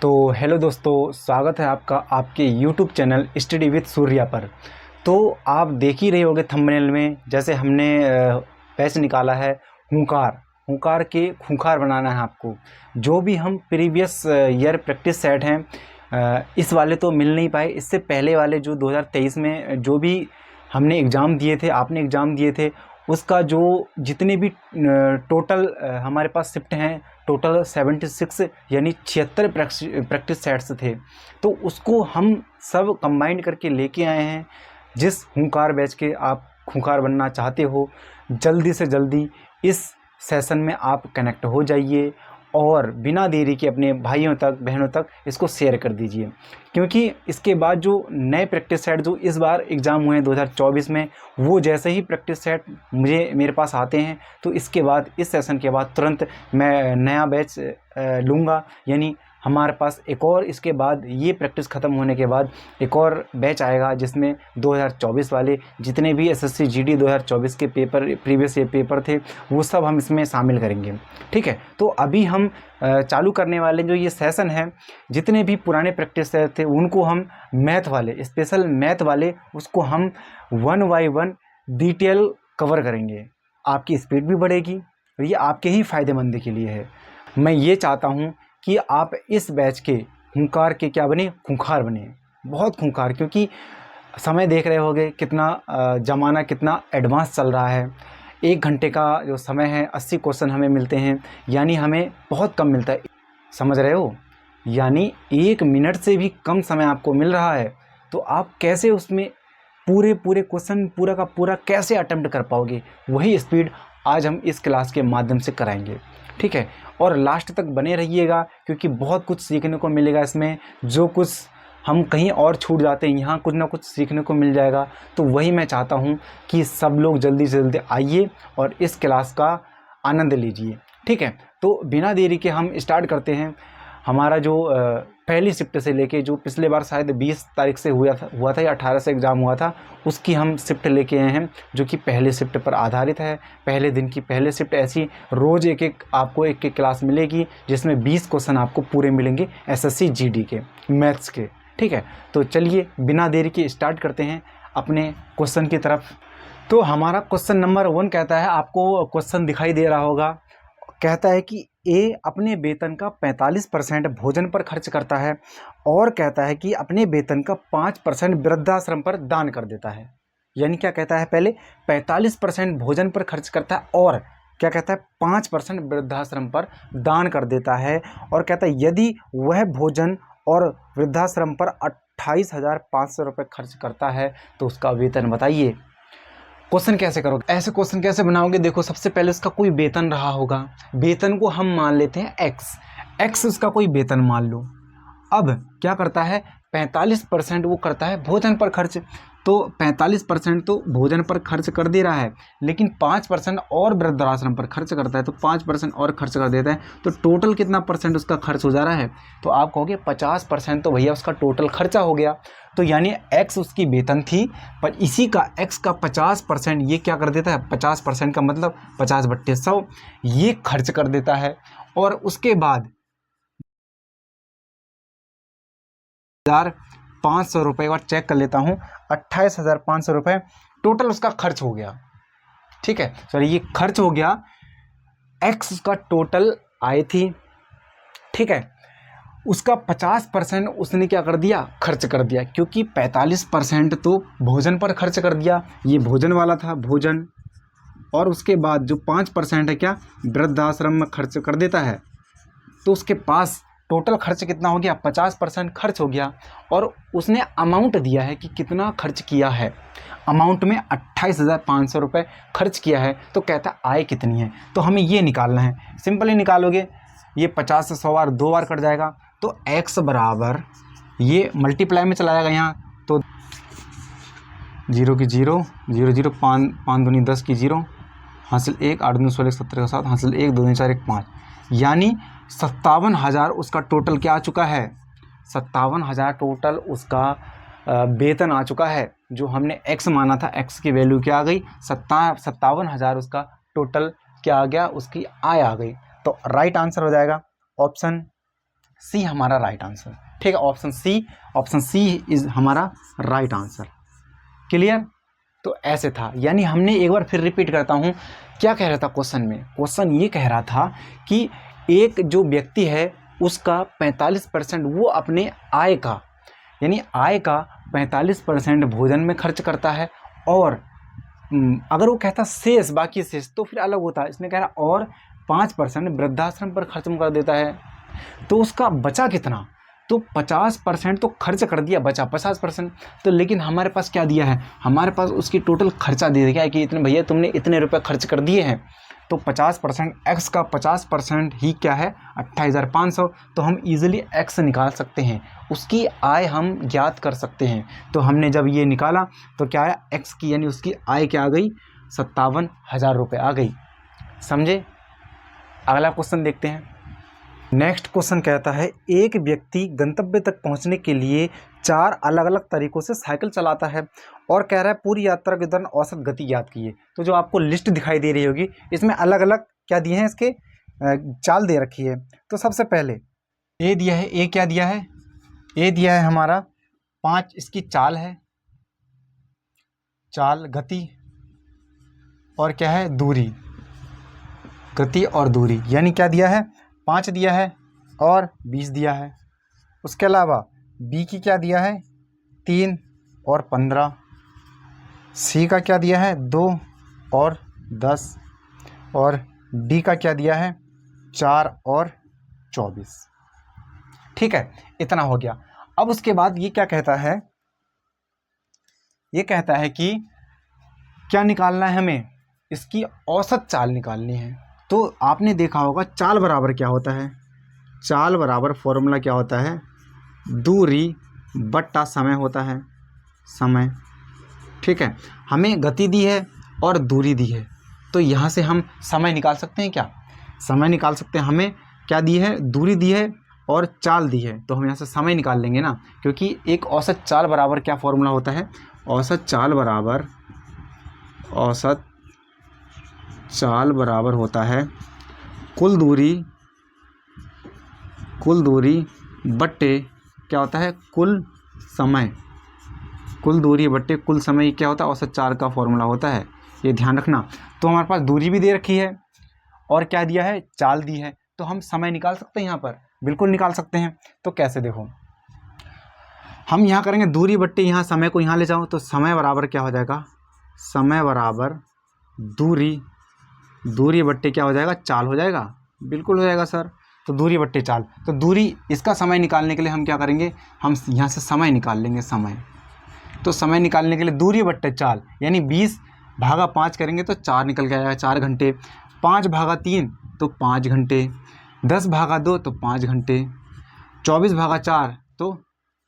तो हेलो दोस्तों, स्वागत है आपका आपके YouTube channel study with Surya पर। तो आप देख ही रहे होंगे थंबनेल में, जैसे हमने बैच निकाला है खूंखार के खूंखार बनाना है आपको। जो भी हम प्रीवियस ईयर प्रैक्टिस सेट हैं, इस वाले तो मिल नहीं पाए, इससे पहले वाले जो 2023 में जो भी हमने एग्ज़ाम दिए थे, आपने एग्ज़ाम दिए थे, उसका जो जितने भी टोटल हमारे पास शिफ्ट हैं, टोटल 76 यानी 76 प्रैक्टिस सेट्स थे। तो उसको हम सब कंबाइंड करके लेके आए हैं। जिस खूंखार बैच के आप खूंखार बनना चाहते हो, जल्दी से जल्दी इस सेशन में आप कनेक्ट हो जाइए और बिना देरी के अपने भाइयों तक बहनों तक इसको शेयर कर दीजिए, क्योंकि इसके बाद जो नए प्रैक्टिस सेट जो इस बार एग्ज़ाम हुए हैं 2024 में, वो जैसे ही प्रैक्टिस सेट मेरे पास आते हैं तो इसके बाद इस सेशन के बाद तुरंत मैं नया बैच लूँगा। यानी हमारे पास एक और इसके बाद ये प्रैक्टिस ख़त्म होने के बाद एक और बैच आएगा, जिसमें 2024 वाले जितने भी एसएससी जीडी 2024 के पेपर प्रीवियस ये पेपर थे वो सब हम इसमें शामिल करेंगे। ठीक है, तो अभी हम चालू करने वाले जो ये सेशन है, जितने भी पुराने प्रैक्टिस थे उनको हम मैथ वाले, स्पेशल मैथ वाले, उसको हम 1 बाय 1 डिटेल कवर करेंगे। आपकी स्पीड भी बढ़ेगी और ये आपके ही फ़ायदेमंद के लिए है। मैं ये चाहता हूँ कि आप इस बैच के खूंखार के क्या बने, खूंखार बने, बहुत खूंखार, क्योंकि समय देख रहे होगे कितना ज़माना कितना एडवांस चल रहा है। 1 घंटे का जो समय है 80 क्वेश्चन हमें मिलते हैं, यानी हमें बहुत कम मिलता है, समझ रहे हो? यानी 1 मिनट से भी कम समय आपको मिल रहा है, तो आप कैसे उसमें पूरे क्वेश्चन पूरा का पूरा कैसे अटेम्प्ट कर पाओगे? वही स्पीड आज हम इस क्लास के माध्यम से कराएंगे। ठीक है, और लास्ट तक बने रहिएगा, क्योंकि बहुत कुछ सीखने को मिलेगा इसमें। जो कुछ हम कहीं और छूट जाते हैं, यहाँ कुछ ना कुछ सीखने को मिल जाएगा। तो वही मैं चाहता हूँ कि सब लोग जल्दी से जल्दी आइए और इस क्लास का आनंद लीजिए। ठीक है, तो बिना देरी के हम स्टार्ट करते हैं। हमारा जो पहली शिफ्ट से लेके, जो पिछले बार शायद 20 तारीख से हुआ था या 18 से एग्ज़ाम हुआ था, उसकी हम शिफ्ट लेके आए हैं, जो कि पहले शिफ्ट पर आधारित है। पहले दिन की पहले शिफ्ट ऐसी रोज़ आपको एक क्लास मिलेगी, जिसमें 20 क्वेश्चन आपको पूरे मिलेंगे एसएससी जीडी के मैथ्स के। ठीक है, तो चलिए बिना देरी के स्टार्ट करते हैं अपने क्वेश्चन की तरफ। तो हमारा क्वेश्चन नंबर 1 कहता है, आपको क्वेश्चन दिखाई दे रहा होगा, कहता है कि ए अपने वेतन का 45% भोजन पर खर्च करता है और कहता है कि अपने वेतन का 5% वृद्धाश्रम पर दान कर देता है। यानी क्या कहता है, पहले 45% भोजन पर खर्च करता है और क्या कहता है, 5% वृद्धाश्रम पर दान कर देता है। और कहता है यदि वह भोजन और वृद्धाश्रम पर 28,500 रुपये खर्च करता है तो उसका वेतन बताइए। क्वेश्चन कैसे करोगे, ऐसे क्वेश्चन कैसे बनाओगे? देखो, सबसे पहले उसका कोई वेतन रहा होगा, वेतन को हम मान लेते हैं एक्स उसका कोई वेतन मान लो। अब क्या करता है, 45% वो करता है भोजन पर खर्च, तो 45% तो भोजन पर खर्च कर दे रहा है, लेकिन 5% और वृद्धाश्रम पर खर्च करता है, तो 5% और खर्च कर देता है, तो टोटल कितना परसेंट उसका खर्च हो जा रहा है? तो आप कहोगे 50%, तो भैया उसका टोटल खर्चा हो गया। तो यानी एक्स उसकी वेतन थी, पर इसी का एक्स का 50% ये क्या कर देता है, 50% का मतलब 50/100 ये खर्च कर देता है। और उसके बाद 500 रुपये, और चेक कर लेता हूँ, 28,500 रुपये टोटल उसका खर्च हो गया। ठीक है, सॉरी, ये खर्च हो गया, एक्स उसका टोटल आय थी। ठीक है, उसका 50% उसने क्या कर दिया, खर्च कर दिया, क्योंकि 45% तो भोजन पर खर्च कर दिया, ये भोजन वाला था, भोजन। और उसके बाद जो 5% है क्या, वृद्धाश्रम में खर्च कर देता है, तो उसके पास टोटल खर्च कितना हो गया, 50% खर्च हो गया। और उसने अमाउंट दिया है कि कितना खर्च किया है, अमाउंट में 28,500 रुपये खर्च किया है, तो कहता आय कितनी है, तो हमें ये निकालना है। सिंपली निकालोगे, ये 50 से 100 बार 2 बार कट जाएगा, तो x बराबर, ये मल्टीप्लाई में चला जाएगा यहाँ, तो 0 की 0, 0 0, 5 दूनी 10 की 0, हासिल 1, 8 दूनी 16, 17 का 7, हासिल 1, 2 दूनी 4, 1 5, यानी 57,000 उसका टोटल क्या आ चुका है, 57,000 टोटल उसका वेतन आ चुका है। जो हमने x माना था, x की वैल्यू क्या आ गई, 57,000 उसका टोटल क्या आ गया, उसकी आय आ गई। तो राइट आंसर हो जाएगा ऑप्शन सी हमारा राइट आंसर। ठीक है, ऑप्शन सी इज हमारा राइट आंसर। क्लियर? तो ऐसे था, यानी हमने एक बार फिर रिपीट करता हूँ, क्या कह रहा था क्वेश्चन में? क्वेश्चन ये कह रहा था कि एक जो व्यक्ति है उसका 45% वो अपने आय का, यानी आय का 45% भोजन में खर्च करता है, और अगर वो कहता शेष, बाकी शेष, तो फिर अलग होता है। इसने कह रहा और 5% वृद्धाश्रम पर खर्च कर देता है, तो उसका बचा कितना? तो 50% तो खर्च कर दिया, बचा 50%। तो लेकिन हमारे पास क्या दिया है? हमारे पास उसकी टोटल खर्चा दे दिया है कि इतने भैया तुमने इतने रुपए खर्च कर दिए हैं। तो 50%, एक्स का 50% ही क्या है? 28,500। तो हम इजीली एक्स निकाल सकते हैं, उसकी आय हम ज्ञात कर सकते हैं। तो हमने जब ये निकाला तो क्या आया? एक्स की यानी उसकी आय क्या आ गई? 57,000 रुपये आ गई। समझे? अगला क्वेश्चन देखते हैं। नेक्स्ट क्वेश्चन कहता है, एक व्यक्ति गंतव्य तक पहुंचने के लिए 4 अलग अलग तरीकों से साइकिल चलाता है और कह रहा है पूरी यात्रा के दौरान औसत गति ज्ञात कीजिए। तो जो आपको लिस्ट दिखाई दे रही होगी, इसमें अलग अलग क्या दिए हैं, इसके चाल दे रखी है। तो सबसे पहले ए दिया है, ए क्या दिया है? ए दिया है हमारा 5, इसकी चाल है, चाल, गति और क्या है? दूरी, गति और दूरी, यानी क्या दिया है? 5 दिया है और 20 दिया है। उसके अलावा बी की क्या दिया है? 3 और 15। सी का क्या दिया है? 2 और 10। और डी का क्या दिया है? 4 और 24। ठीक है, इतना हो गया। अब उसके बाद ये क्या कहता है? ये कहता है कि क्या निकालना है हमें? इसकी औसत चाल निकालनी है। तो आपने देखा होगा चाल बराबर क्या होता है? चाल बराबर फॉर्मूला क्या होता है? दूरी बट्टा समय होता है, समय। ठीक है, हमें गति दी है और दूरी दी है, तो यहाँ से हम समय निकाल सकते हैं। क्या समय निकाल सकते हैं? हमें क्या दी है? दूरी दी है और चाल दी है, तो हम यहाँ से समय निकाल लेंगे ना, क्योंकि एक औसत चाल बराबर क्या फॉर्मूला होता है? औसत चाल बराबर होता है कुल दूरी बट्टे क्या होता है? कुल समय। कुल दूरी बट्टे कुल समय क्या होता है? औसत चाल का फॉर्मूला होता है, ये ध्यान रखना। तो हमारे पास दूरी भी दे रखी है और क्या दिया है? चाल दी है, तो हम समय निकाल सकते हैं यहाँ पर, बिल्कुल निकाल सकते हैं। तो कैसे? देखो, हम यहाँ करेंगे दूरी बट्टे यहाँ समय को यहाँ ले जाओ, तो समय बराबर क्या हो जाएगा? समय बराबर दूरी बट्टे क्या हो जाएगा? चाल हो जाएगा। बिल्कुल हो जाएगा सर। तो दूरी बट्टे चाल, तो दूरी, इसका समय निकालने के लिए हम क्या करेंगे? हम यहाँ से समय निकाल लेंगे, समय। तो समय निकालने के लिए दूरी बट्टे चाल, यानी 20 भागा 5 करेंगे तो 4 निकल के आएगा, 4 घंटे। 5 भागा 3 तो 5 घंटे। 10 भागा 2 तो 5 घंटे। 24 भागा 4 तो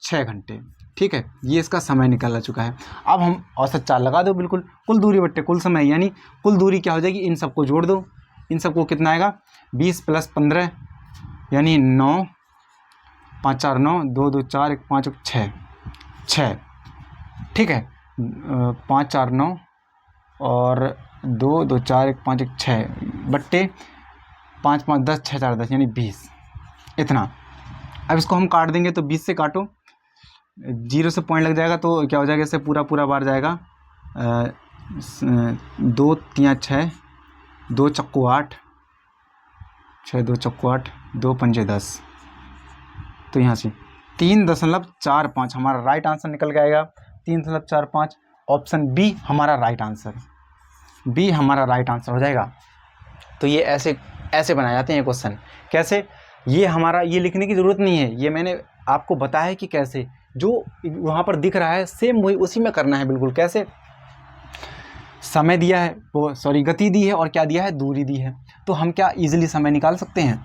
6 घंटे। ठीक है, ये इसका समय निकल चुका है। अब हम औसत चाल लगा दो, बिल्कुल। कुल दूरी बट्टे कुल समय, यानी कुल दूरी क्या हो जाएगी? इन सबको जोड़ दो। इन सबको कितना आएगा? 20 + 15 यानी 9, 5 4 9, 2 2 4 1 5 6। ठीक है, 5 4 9 और 2 2 4 1 5 1 6 बट्टे 5 5 10 6 4 10 यानी 20, इतना। अब इसको हम काट देंगे, तो 20 से काटो, 0 से पॉइंट लग जाएगा, तो क्या हो जाएगा? इससे पूरा बार जाएगा। 2 3 6, 2 चक्कू 8, 6 2 चक्कू 8, 2 पंजे 10। तो यहाँ से 3.45 हमारा राइट आंसर निकल के आएगा। 3.45, ऑप्शन बी हमारा राइट आंसर, बी हमारा राइट आंसर हो जाएगा। तो ये ऐसे बनाए जाते हैं क्वेश्चन। कैसे? ये हमारा, ये लिखने की ज़रूरत नहीं है, ये मैंने आपको बताया है कि कैसे, जो वहाँ पर दिख रहा है सेम वही उसी में करना है बिल्कुल। कैसे? समय दिया है, वो गति दी है और क्या दिया है? दूरी दी है। तो हम क्या इजीली समय निकाल सकते हैं?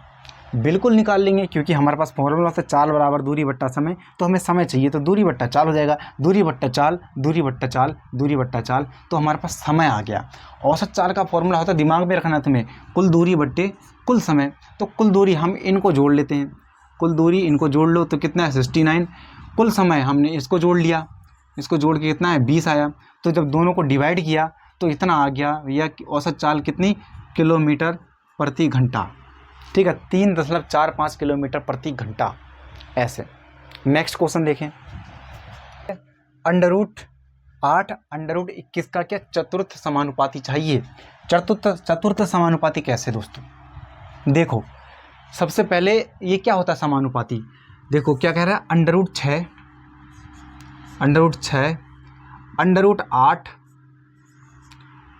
बिल्कुल निकाल लेंगे, क्योंकि हमारे पास फॉर्मूला से चाल बराबर दूरी बट्टा समय, तो हमें समय चाहिए, तो दूरी बट्टा चाल हो जाएगा। दूरी बट्टा चाल, दूरी बट्टा चाल, दूरी बट्टा चाल, तो हमारे पास समय आ गया। औसत चाल का फॉर्मूला होता है, दिमाग में रखना तुम्हें, कुल दूरी बट्टे कुल समय। तो कुल दूरी हम इनको जोड़ लेते हैं, कुल दूरी इनको जोड़ लो तो कितना है? 69। कुल समय हमने इसको जोड़ लिया, इसको जोड़ के कितना है? 20 आया। तो जब दोनों को डिवाइड किया तो इतना आ गया भैया, औसत चाल कितनी? किलोमीटर प्रति घंटा। ठीक है, 3.45 किलोमीटर प्रति घंटा ऐसे। नेक्स्ट क्वेश्चन देखें, √8 √21 का क्या चतुर्थ समानुपाती चाहिए। चतुर्थ समानुपाती कैसे दोस्तों, देखो सबसे पहले ये क्या होता है समानुपाती, देखो क्या कह रहा है, √6 √8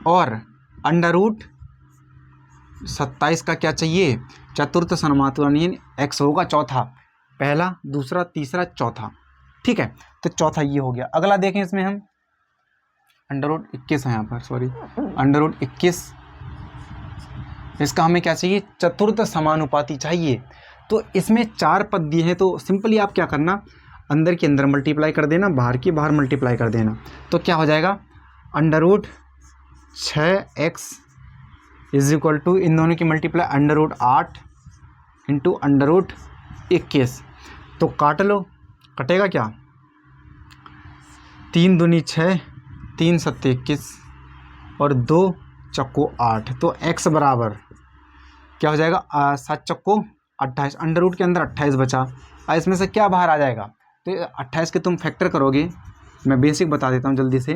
और √27 का क्या चाहिए, चतुर्थ समानुपाती, x होगा चौथा, पहला दूसरा तीसरा चौथा, ठीक है, तो चौथा ये हो गया। अगला देखें, इसमें हम √21 है यहाँ पर, सॉरी √21, इसका हमें क्या चाहिए, चतुर्थ समानुपाती चाहिए। तो इसमें 4 पद दिए हैं, तो सिंपली आप क्या करना, अंदर के अंदर मल्टीप्लाई कर देना, बाहर की बाहर मल्टीप्लाई कर देना, तो क्या हो जाएगा, √6x = इन दोनों की मल्टीप्लाई √8 इंटू √21, तो काट लो, कटेगा क्या, 3 दूनी 6, 3 सत्ते 21 और 2 चक्को 8, तो x बराबर क्या हो जाएगा, 7 चक्को 28, अंडर रूट के अंदर 28 बचा। इसमें से क्या बाहर आ जाएगा, तो 28 के तुम फैक्टर करोगे, मैं बेसिक बता देता हूँ जल्दी से,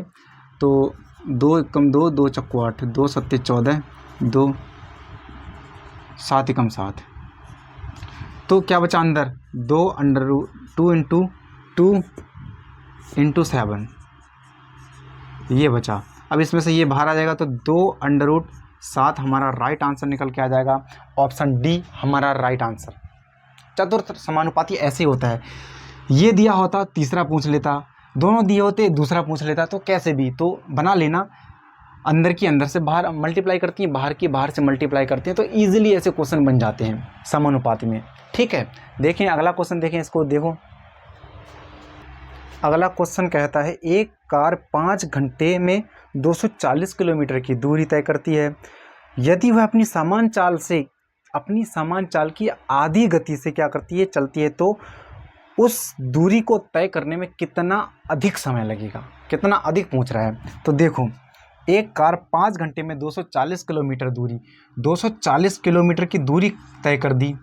तो 2 × 2 2 चक्को 8, 2 सत्ते 14, 2 7 × 7, तो क्या बचा अंदर, 2 √2 × 7 ये बचा। अब इसमें से ये बाहर आ जाएगा, तो 2 √7 हमारा राइट आंसर निकल के आ जाएगा, ऑप्शन डी हमारा राइट आंसर। चतुर्थ समानुपाती ऐसे होता है, ये दिया होता तीसरा पूछ लेता, दोनों दिए होते दूसरा पूछ लेता, तो कैसे भी तो बना लेना, अंदर की अंदर से बाहर मल्टीप्लाई करती हैं, बाहर की बाहर से मल्टीप्लाई करती हैं, तो ईजिली ऐसे क्वेश्चन बन जाते हैं समानुपाती में, ठीक है। देखें अगला क्वेश्चन, देखें इसको, देखो अगला क्वेश्चन कहता है, एक कार 5 घंटे में 240 किलोमीटर की दूरी तय करती है, यदि वह अपनी समान चाल की आधी गति से क्या करती है, चलती है, तो उस दूरी को तय करने में कितना अधिक समय लगेगा, कितना अधिक पूछ रहा है। तो देखो एक कार 5 घंटे में 240 किलोमीटर की दूरी तय कर दी,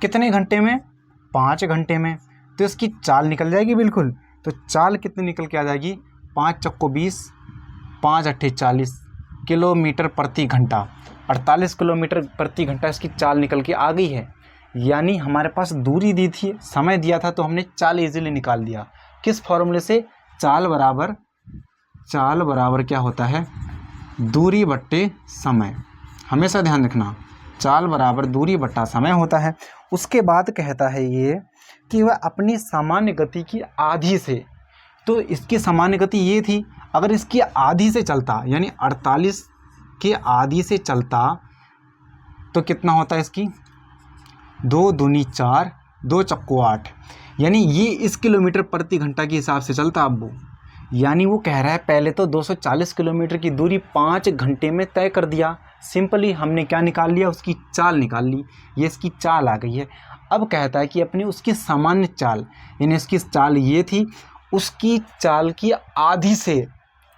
कितने घंटे में, 5 घंटे में, तो इसकी चाल निकल जाएगी बिल्कुल, तो चाल कितनी निकल के आ जाएगी, 5 चक्को 20, 5 अट्ठे 40 किलोमीटर प्रति घंटा, 48 किलोमीटर प्रति घंटा इसकी चाल निकल के आ गई है। यानी हमारे पास दूरी दी थी, समय दिया था, तो हमने चाल इजीली निकाल दिया, किस फॉर्मूले से, चाल बराबर क्या होता है, दूरी बट्टे समय, हमेशा ध्यान रखना, चाल बराबर दूरी बट्टा समय होता है। उसके बाद कहता है ये कि वह अपनी सामान्य गति की आधी से, तो इसकी सामान्य गति ये थी, अगर इसकी आधी से चलता यानी 48 के आधी से चलता तो कितना होता है, इसकी 2 दूनी 4, 2 चक्को 8, यानी ये इस किलोमीटर प्रति घंटा के हिसाब से चलता। अब वो यानी वो कह रहा है पहले तो 240 किलोमीटर की दूरी 5 घंटे में तय कर दिया, सिंपली हमने क्या निकाल लिया, उसकी चाल निकाल ली, ये इसकी चाल आ गई है। अब कहता है कि अपनी उसकी सामान्य चाल, यानी उसकी चाल ये थी, उसकी चाल की आधी से,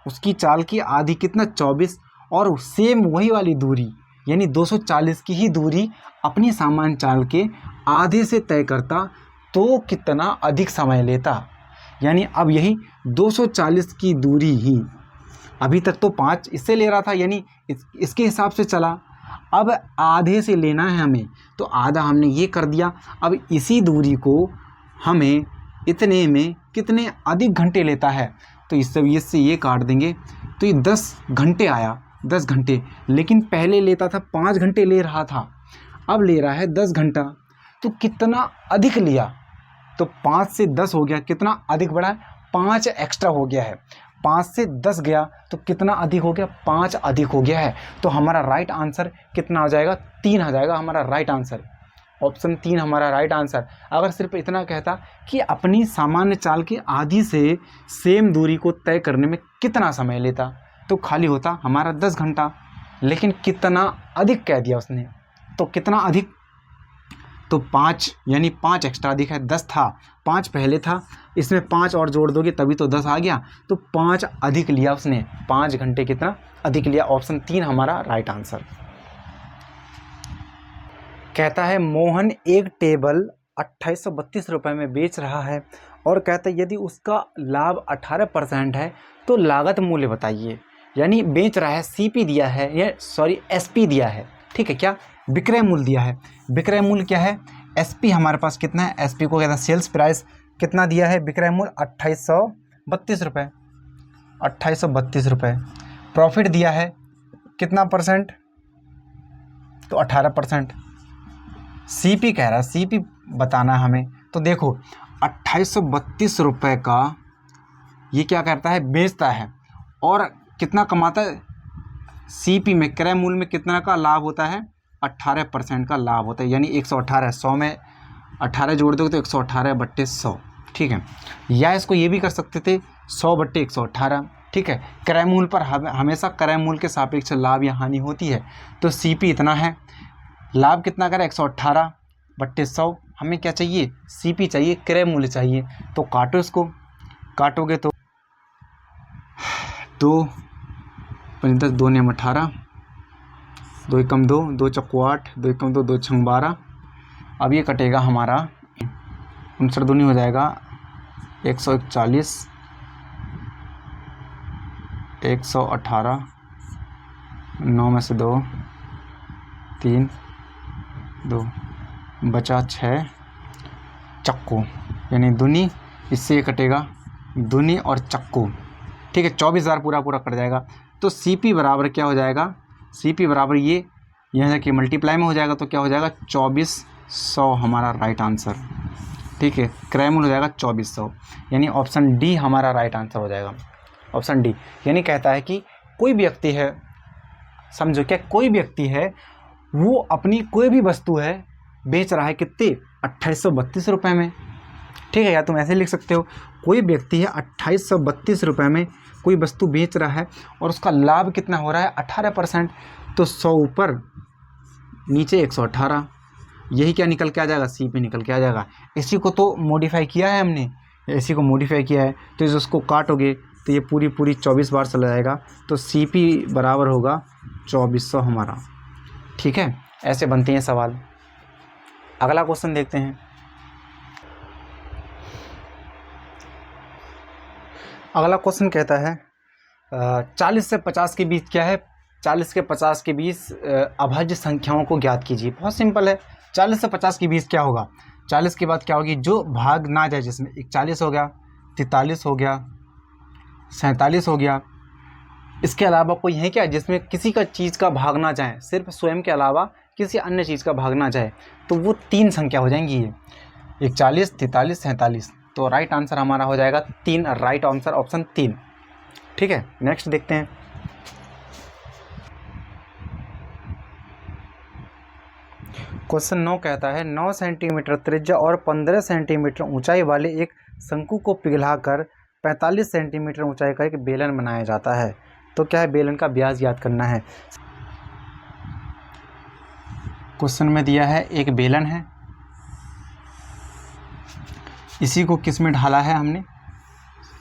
उसकी चाल की आधी कितना 24, और सेम वही वाली दूरी यानी 240 की ही दूरी अपनी सामान्य चाल के आधे से तय करता तो कितना अधिक समय लेता। यानी अब यही 240 की दूरी ही, अभी तक तो 5 इससे ले रहा था, यानी इसके हिसाब से चला, अब आधे से लेना है हमें, तो आधा हमने ये कर दिया। अब इसी दूरी को हमें इतने में कितने अधिक घंटे लेता है, तो इससे ये काट देंगे, तो ये 10 घंटे आया, 10 घंटे, लेकिन पहले लेता था 5 घंटे ले रहा था, अब ले रहा है 10 घंटा, तो कितना अधिक लिया, तो 5 से 10 हो गया, कितना अधिक बढ़ा है, 5 एक्स्ट्रा हो गया है, 5 से 10 गया तो कितना अधिक हो गया, 5 अधिक हो गया है। तो हमारा राइट आंसर कितना आ जाएगा, 3 आ जाएगा हमारा राइट आंसर, ऑप्शन 3 हमारा राइट आंसर। अगर सिर्फ इतना कहता कि अपनी सामान्य चाल की आधी से सेम दूरी को तय करने में कितना समय लेता, तो खाली होता हमारा 10 घंटा, लेकिन कितना अधिक कह दिया उसने, तो कितना अधिक, तो 5 यानी 5 एक्स्ट्रा अधिक है, 10 था, 5 पहले था, इसमें 5 और जोड़ दोगे तभी तो 10 आ गया, तो 5 अधिक लिया उसने, 5 घंटे कितना अधिक लिया, ऑप्शन 3 हमारा राइट आंसर। कहता है मोहन एक टेबल 2832 रुपये में बेच रहा है और कहता है यदि उसका लाभ 18% है तो लागत मूल्य बताइए। यानी बेच रहा है, सीपी दिया है, या सॉरी एसपी दिया है, ठीक है, क्या विक्रय मूल्य दिया है। विक्रय मूल्य क्या है, एसपी हमारे पास कितना है, एसपी को कहते हैं सेल्स प्राइस, कितना दिया है विक्रय मूल्य 2832 रुपये, 2832 रुपये। प्रॉफिट दिया है कितना परसेंट, तो 18%। सीपी कह रहा है, सीपी बताना है हमें। तो देखो 2832 रुपये का ये क्या करता है, बेचता है और कितना कमाता है, सीपी में क्रय मूल्य में कितना का लाभ होता है, 18% का लाभ होता है। यानी 118, 100 में 18 जोड़ दोगे तो 118/100, ठीक है। या इसको ये भी कर सकते थे 100/118, ठीक है। क्रय मूल्य पर हमेशा क्रय मूल्य के सापेक्ष लाभ या हानि होती है। तो सीपी इतना है, लाभ कितना करें 118/100, हमें क्या चाहिए, सीपी चाहिए, क्रय मूल्य चाहिए। तो काटो इसको, काटोगे तो 2 10 2 ने 18, 2 एकम 2, 2 चक्कू 8, 2 एकम 2, 2 छंग 12। अब ये कटेगा हमारा 59 दूनी हो जाएगा 141, 118, 9 में से 2 3 2 बचा 6 चक्कू, यानी दूनी, इससे ये कटेगा दूनी और चक्कू, ठीक है। 24,000 पूरा कट जाएगा। तो सीपी बराबर क्या हो जाएगा, सीपी बराबर ये यहाँ कि मल्टीप्लाई में हो जाएगा तो क्या हो जाएगा 2400 हमारा राइट आंसर, ठीक है। क्रय मूल्य हो जाएगा 2400, यानी ऑप्शन डी हमारा राइट आंसर हो जाएगा, ऑप्शन डी। यानी कहता है कि कोई व्यक्ति है, समझो क्या, कोई व्यक्ति है वो अपनी कोई भी वस्तु है बेच रहा है कितने, 2832 रुपये में, ठीक है। या तुम ऐसे लिख सकते हो, कोई व्यक्ति है 2832 रुपये में कोई वस्तु बेच रहा है और उसका लाभ कितना हो रहा है 18%। तो 100 ऊपर नीचे 118, यही क्या निकल के आ जाएगा, सी पे निकल के आ जाएगा। इसी को तो मॉडिफाई किया है हमने, इसी को मॉडिफाई किया है। तो इसको काटोगे तो ये पूरी 24 बार चला जाएगा। तो सी पी बराबर होगा 2400 हमारा, ठीक है। ऐसे बनते हैं सवाल। अगला क्वेश्चन देखते हैं। अगला क्वेश्चन कहता है 40 से 50 के बीच क्या है, 40 के 50 के बीच अभाज्य संख्याओं को ज्ञात कीजिए। बहुत सिंपल है, 40 से 50 के बीच क्या होगा, 40 के बाद क्या होगी, जो भाग ना जाए, जिसमें 41 हो गया, 43 हो गया, 47 हो गया। इसके अलावा कोई है क्या जिसमें किसी का चीज़ का भाग ना जाए, सिर्फ स्वयं के अलावा किसी अन्य चीज़ का भाग ना जाए, तो वो 3 संख्या हो जाएंगी ये, 41, 43, 47। तो राइट आंसर हमारा हो जाएगा 3, राइट आंसर ऑप्शन 3, ठीक है। नेक्स्ट देखते हैं। क्वेश्चन 9 कहता है 9 सेंटीमीटर त्रिज्या और 15 सेंटीमीटर ऊंचाई वाले एक शंकु को पिघलाकर 45 सेंटीमीटर ऊंचाई का एक बेलन बनाया जाता है। तो क्या है, बेलन का व्यास ज्ञात करना है। क्वेश्चन में दिया है एक बेलन है, इसी को किस में ढाला है हमने,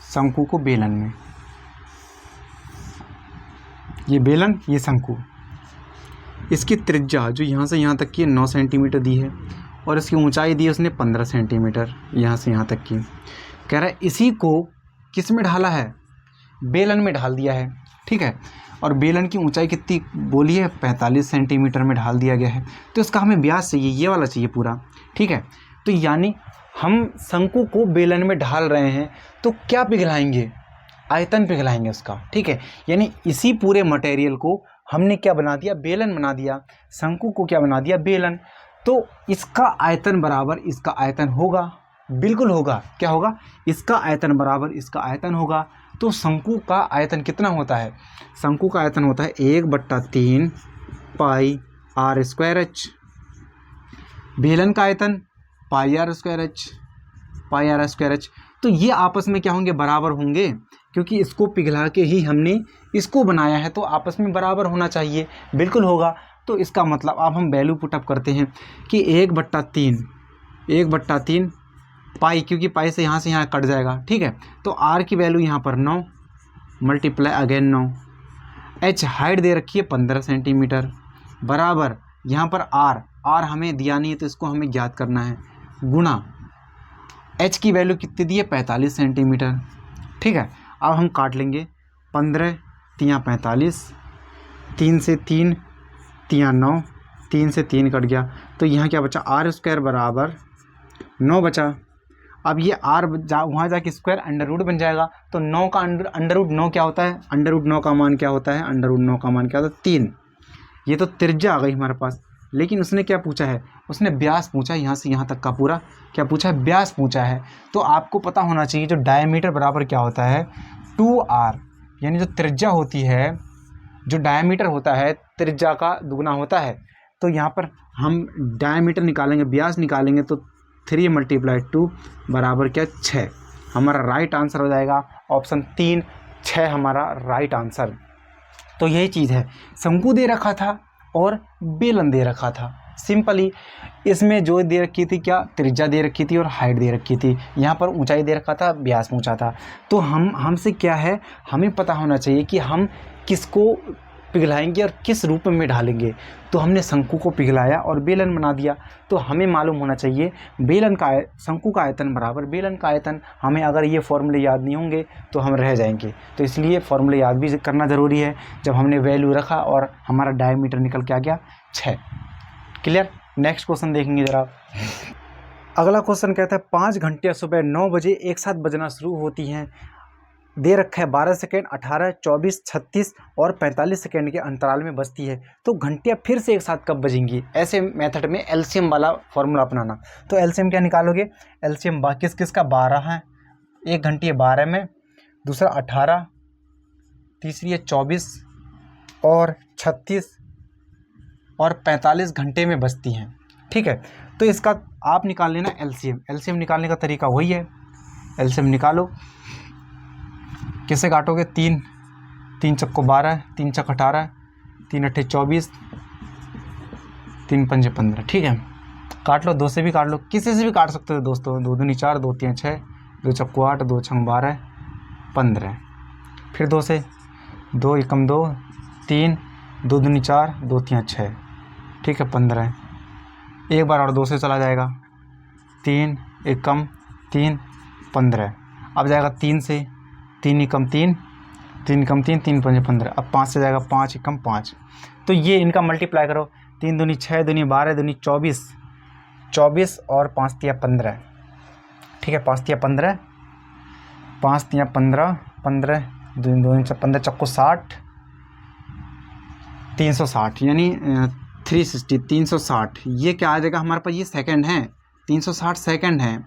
शंकु को बेलन में। ये बेलन, ये शंकु, इसकी त्रिज्या जो यहाँ से यहाँ तक की 9 सेंटीमीटर दी है और इसकी ऊंचाई दी है उसने 15 सेंटीमीटर, यहाँ से यहाँ तक की। कह रहा है इसी को किस में ढाला है, बेलन में ढाल दिया है, ठीक है। और बेलन की ऊंचाई कितनी बोली है, 45 सेंटीमीटर में ढाल दिया गया है। तो इसका हमें व्यास चाहिए, ये वाला चाहिए पूरा, ठीक है। तो यानी हम शंकु को बेलन में ढाल रहे हैं तो क्या पिघलाएंगे, आयतन पिघलाएंगे उसका, ठीक है। यानी इसी पूरे मटेरियल को हमने क्या बना दिया, बेलन बना दिया, शंकु को क्या बना दिया, बेलन। तो इसका आयतन बराबर इसका आयतन होगा, बिल्कुल होगा, क्या होगा, इसका आयतन बराबर इसका आयतन होगा। तो शंकु का आयतन कितना होता है, शंकु का आयतन होता है 1/3 पाई r स्क्वायर एच, बेलन का आयतन पाई r स्क्वायर एच, पाई r स्क्वायर एच। तो ये आपस में क्या होंगे, बराबर होंगे, क्योंकि इसको पिघला के ही हमने इसको बनाया है, तो आपस में बराबर होना चाहिए, बिल्कुल होगा। तो इसका मतलब अब हम वैल्यू पुटअप करते हैं कि 1/3 पाई, क्योंकि पाई से यहाँ कट जाएगा, ठीक है। तो r की वैल्यू यहाँ पर 9 मल्टीप्लाई अगेन 9, h हाइट दे रखी है 15 सेंटीमीटर, बराबर यहाँ पर r आर हमें दिया नहीं है तो इसको हमें ज्ञात करना है, गुणा एच की वैल्यू कितनी दी है 45 सेंटीमीटर। ठीक है, अब हम काट लेंगे 15 तियाँ 45, 3 से 3 तियाँ 9, 3 से 3 कट गया तो यहाँ क्या बचा आर स्क्वायर बराबर 9 बचा। अब ये आर वहाँ जाके स्क्वायर अंडर रूट बन जाएगा तो 9 का अंडर रूट 9 क्या होता है, अंडर रूट 9 का मान क्या होता है, अंडर रूट 9 का मान क्या होता है 3। ये तो त्रिज्या आ गई हमारे पास, लेकिन उसने क्या पूछा है, उसने व्यास पूछा है, यहाँ से यहाँ तक का पूरा क्या पूछा है, व्यास पूछा है। तो आपको पता होना चाहिए जो डायमीटर बराबर क्या होता है 2r, यानी जो त्रिज्या होती है, जो डायमीटर होता है त्रिज्या का दुगना होता है। तो यहाँ पर हम डायमीटर निकालेंगे, व्यास निकालेंगे तो 3 × 2 बराबर क्या 6, हमारा राइट आंसर हो जाएगा ऑप्शन 3, 6 हमारा राइट आंसर। तो यही चीज़ है, शंकु दे रखा था और बेलन दे रखा था, सिंपली इसमें जो दे रखी थी क्या, त्रिज्या दे रखी थी और हाइट दे रखी थी, यहाँ पर ऊंचाई दे रखा था, व्यास पूछा था। तो हमसे क्या है, हमें पता होना चाहिए कि हम किसको पिघलाएंगे और किस रूप में ढालेंगे। तो हमने शंकु को पिघलाया और बेलन बना दिया, तो हमें मालूम होना चाहिए बेलन का शंकु का आयतन बराबर बेलन का आयतन। हमें अगर ये फॉर्मूले याद नहीं होंगे तो हम रह जाएंगे, तो इसलिए फॉर्मूले याद भी करना ज़रूरी है। जब हमने वैल्यू रखा और हमारा डायमीटर निकल के आ गया 6। क्लियर। नेक्स्ट क्वेश्चन देखेंगे जरा। अगला क्वेश्चन कहता है 5 घंटियाँ सुबह 9 बजे एक साथ बजना शुरू होती हैं, दे रखा है 12 सेकेंड, 18, 24, 36 और 45 सेकेंड के अंतराल में बजती है, तो घंटियाँ फिर से एक साथ कब बजेंगी। ऐसे मेथड में एलसीएम वाला फॉर्मूला अपनाना। तो एलसीएम क्या निकालोगे, एलसीएम किस किस का 12 है, एक घंटी है 12 में, दूसरा 18, तीसरी है 24 और 36 और 45 घंटे में बजती हैं। ठीक है, तो इसका आप निकाल लेना एलसीएम। एलसीएम निकालने का तरीका वही है, एलसीएम निकालो। कैसे काटोगे, 3 3 चक्को 12, 3 चक 18, 3 अट्ठे 24, 3 पंजे 15। ठीक है, काट लो, 2 से भी काट लो, किसी से भी काट सकते हो दोस्तों। 2 दूनी 4, 2 3 6, 2 चक्को 8, 2 छंग 12, 15। फिर 2 से, 2 एकम 2, 3, 2 दूनी 4, 2 3 6। ठीक है, 15। एक बार और 2 से चला जाएगा, 3 एकम 3, 15। अब जाएगा 3 से, 3 एकम 3, 3 एकम 3, 3 पंजे 15। अब 5 से जाएगा, 5 एकम 5। तो ये इनका मल्टीप्लाई करो, 3 दूनी 6, दूनी 12, दूनी 24, 24 और 5 तिया 15। ठीक है, 5 तिया 15, 5 तिया 15, 15 दूनी 15 चक्को 60, 360 यानी 360, 360। ये क्या आ जाएगा हमारे पास, ये सेकंड है, 360 सेकंड है।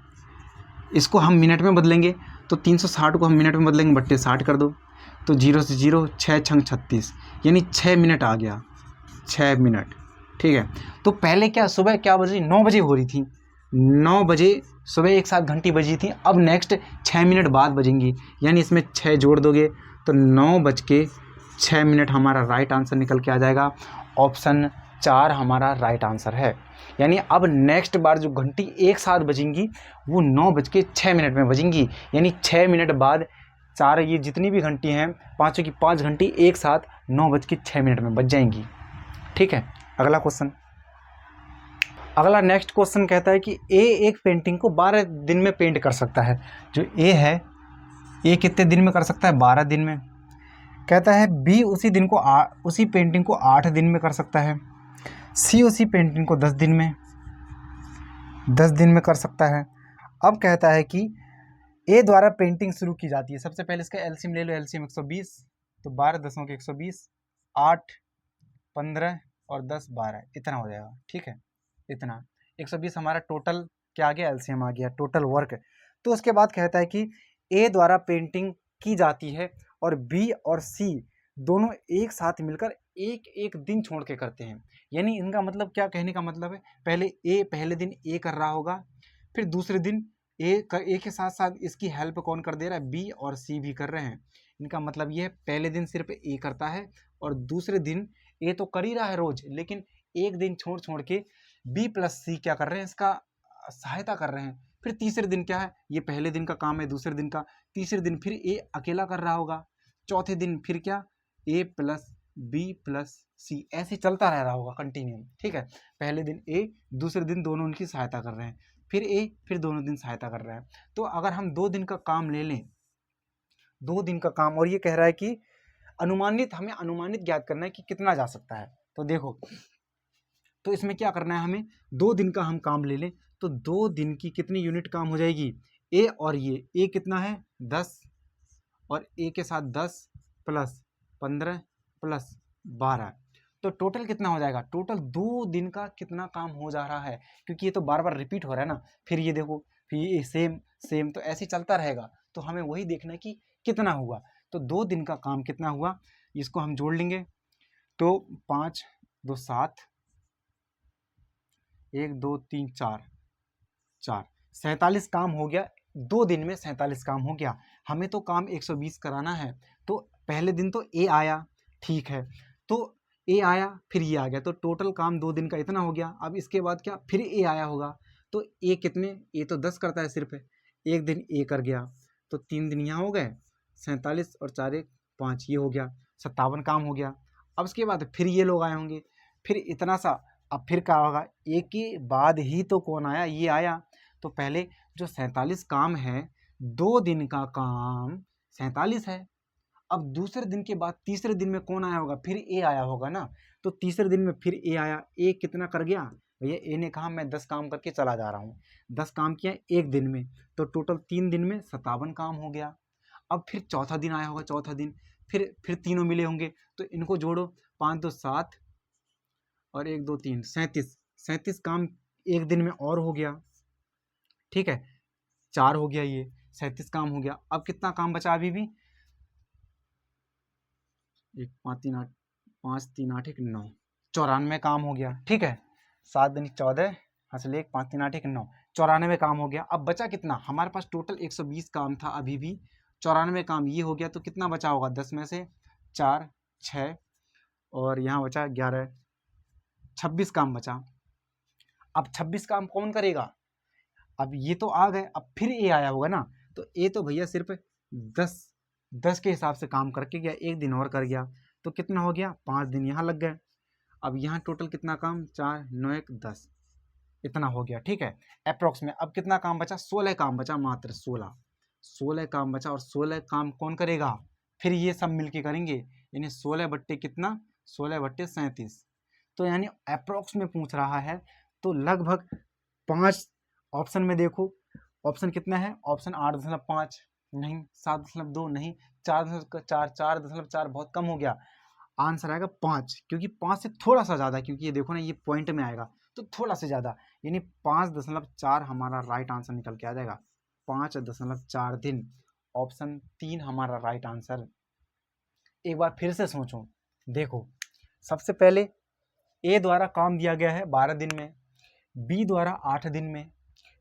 इसको हम मिनट में बदलेंगे तो 360 को हम मिनट में बदलेंगे, बट्टे 60 कर दो, तो 0 से 0, 6 छंग 36, यानी 6 मिनट आ गया, 6 मिनट। ठीक है, तो पहले क्या सुबह क्या बज रही, 9 बजे हो रही थी, 9 बजे सुबह एक साथ घंटी बजी थी। अब नेक्स्ट 6 मिनट बाद बजेंगी, यानी इसमें 6 जोड़ दोगे तो 9:06 हमारा राइट आंसर निकल के आ जाएगा। ऑप्शन 4 हमारा राइट आंसर है। यानी अब नेक्स्ट बार जो घंटी एक साथ बजेंगी वो 9:06 में बजेंगी, यानी 6 मिनट बाद चार ये जितनी भी घंटी हैं, पाँचों की 5 घंटी एक साथ 9:06 में बज जाएंगी। ठीक है, अगला क्वेश्चन। अगला नेक्स्ट क्वेश्चन कहता है कि ए एक पेंटिंग को 12 दिन में पेंट कर सकता है। जो ए है, ए कितने दिन में कर सकता है, 12 दिन में। कहता है बी उसी पेंटिंग को 8 दिन में कर सकता है, सी उसी पेंटिंग को 10 दिन में कर सकता है। अब कहता है कि ए द्वारा पेंटिंग शुरू की जाती है। सबसे पहले इसका एलसीएम ले लो, एलसीएम 120, तो 12 10 के 120, 8 15 और 10 12, इतना हो जाएगा। ठीक है, इतना 120 हमारा टोटल क्या आ गया, एलसीएम आ गया, टोटल वर्क। तो उसके बाद कहता है कि ए द्वारा पेंटिंग की जाती है और बी और सी दोनों एक साथ मिलकर एक एक दिन छोड़ के करते हैं। यानी इनका मतलब क्या, कहने का मतलब है पहले दिन ए कर रहा होगा, फिर दूसरे दिन ए के साथ साथ इसकी हेल्प कौन कर दे रहा है, बी और सी भी कर रहे हैं। इनका मतलब ये है पहले दिन सिर्फ ए करता है और दूसरे दिन ए तो कर ही रहा है रोज, लेकिन एक दिन छोड़ के बी प्लस सी क्या कर रहे हैं, इसका सहायता कर रहे हैं। फिर तीसरे दिन क्या है, ये पहले दिन का काम है, दूसरे दिन का, तीसरे दिन फिर ए अकेला कर रहा होगा, चौथे दिन फिर क्या, ए प्लस बी प्लस सी, ऐसे चलता रह रहा होगा कंटिन्यू, ठीक है। पहले दिन ए, दूसरे दिन दोनों उनकी सहायता कर रहे हैं, फिर ए, फिर दोनों दिन सहायता कर रहे हैं। तो अगर हम 2 दिन का काम ले लें, 2 दिन का काम, और ये कह रहा है कि अनुमानित, हमें अनुमानित ज्ञात करना है कि कितना जा सकता है। तो देखो, तो इसमें क्या करना है, हमें 2 दिन का हम काम ले लें तो 2 दिन की कितनी यूनिट काम हो जाएगी, ए और ये ए कितना है 10, और ए के साथ 10 प्लस 15 प्लस 12, तो टोटल कितना हो जाएगा, टोटल 2 दिन का कितना काम हो जा रहा है, क्योंकि ये तो बार बार रिपीट हो रहा है ना। फिर ये देखो, फिर ये सेम सेम, तो ऐसे चलता रहेगा, तो हमें वही देखना है कि कितना हुआ। तो 2 दिन का काम कितना हुआ, इसको हम जोड़ लेंगे। तो 5 2 7, 1 2 3 4 4, 47 काम हो गया। 2 दिन में 47 काम हो गया। हमें तो काम 120 कराना है। तो पहले दिन तो ए आया, ठीक है, तो ए आया, फिर ये आ गया, तो टोटल काम 2 दिन का इतना हो गया। अब इसके बाद क्या, फिर ए आया होगा, तो ए कितने, ए तो 10 करता है सिर्फ, एक दिन ए कर गया, तो 3 दिन यहाँ हो गए, 47 और 4 1 5, ये हो गया 57 काम हो गया। अब उसके बाद फिर ये लोग आए होंगे, फिर इतना सा। अब फिर क्या होगा, एक के बाद ही तो कौन आया, ये आया। तो पहले जो 47 काम है, 2 दिन का काम 47 है। अब दूसरे दिन के बाद तीसरे दिन में कौन आया होगा, फिर ए आया होगा ना। तो तीसरे दिन में फिर ए आया, ए कितना कर गया भैया, ए ने कहा मैं 10 काम करके चला जा रहा हूँ, 10 काम किया एक दिन में, तो टोटल 3 दिन में 57 काम हो गया। अब फिर चौथा दिन आया होगा, चौथा दिन फिर तीनों मिले होंगे, तो इनको जोड़ो, 5 2 7 और 1 2 3 37, 37 काम एक दिन में और हो गया, ठीक है, 4 हो गया, ये 37 काम हो गया। अब कितना काम बचा अभी भी, 1 5 3 8 5 3 8 1 9, 94 काम हो गया, ठीक है। 7 दिन 14 हंसले 1 5 3 8 1 9, 94 काम हो गया। अब बचा कितना, हमारे पास टोटल 120 काम था, अभी भी 94 काम ये हो गया, तो कितना बचा होगा, 10 में से 4 6, और यहाँ बचा 11, 26 काम बचा। अब 26 काम कौन करेगा, अब ये तो आ गए, अब फिर ए आया होगा ना, तो ए तो भैया सिर्फ 10 के हिसाब से काम करके गया, एक दिन और कर गया, तो कितना हो गया, 5 दिन यहाँ लग गए। अब यहाँ टोटल कितना काम, 4 9 1 10, इतना हो गया, ठीक है, अप्रोक्स में। अब कितना काम बचा, 16 काम बचा, मात्र 16 काम बचा, और 16 काम कौन करेगा, फिर ये सब मिलके करेंगे, यानी 16 बट्टे कितना, 16 बट्टे 37, तो यानी अप्रोक्स में पूछ रहा है। तो लगभग 5 ऑप्शन में देखो, ऑप्शन कितना है, ऑप्शन 8.5 नहीं, 7.2 नहीं, 4.4, 4.4 बहुत कम हो गया, आंसर आएगा 5, क्योंकि 5 से थोड़ा सा ज़्यादा, क्योंकि ये देखो ना, ये पॉइंट में आएगा तो थोड़ा सा ज़्यादा, यानी 5.4 हमारा राइट आंसर निकल के आ जाएगा, 5.4 दिन, ऑप्शन 3 हमारा राइट आंसर। एक बार फिर से सोचो, देखो, सबसे पहले ए द्वारा काम दिया गया है 12 दिन में, बी द्वारा 8 दिन में,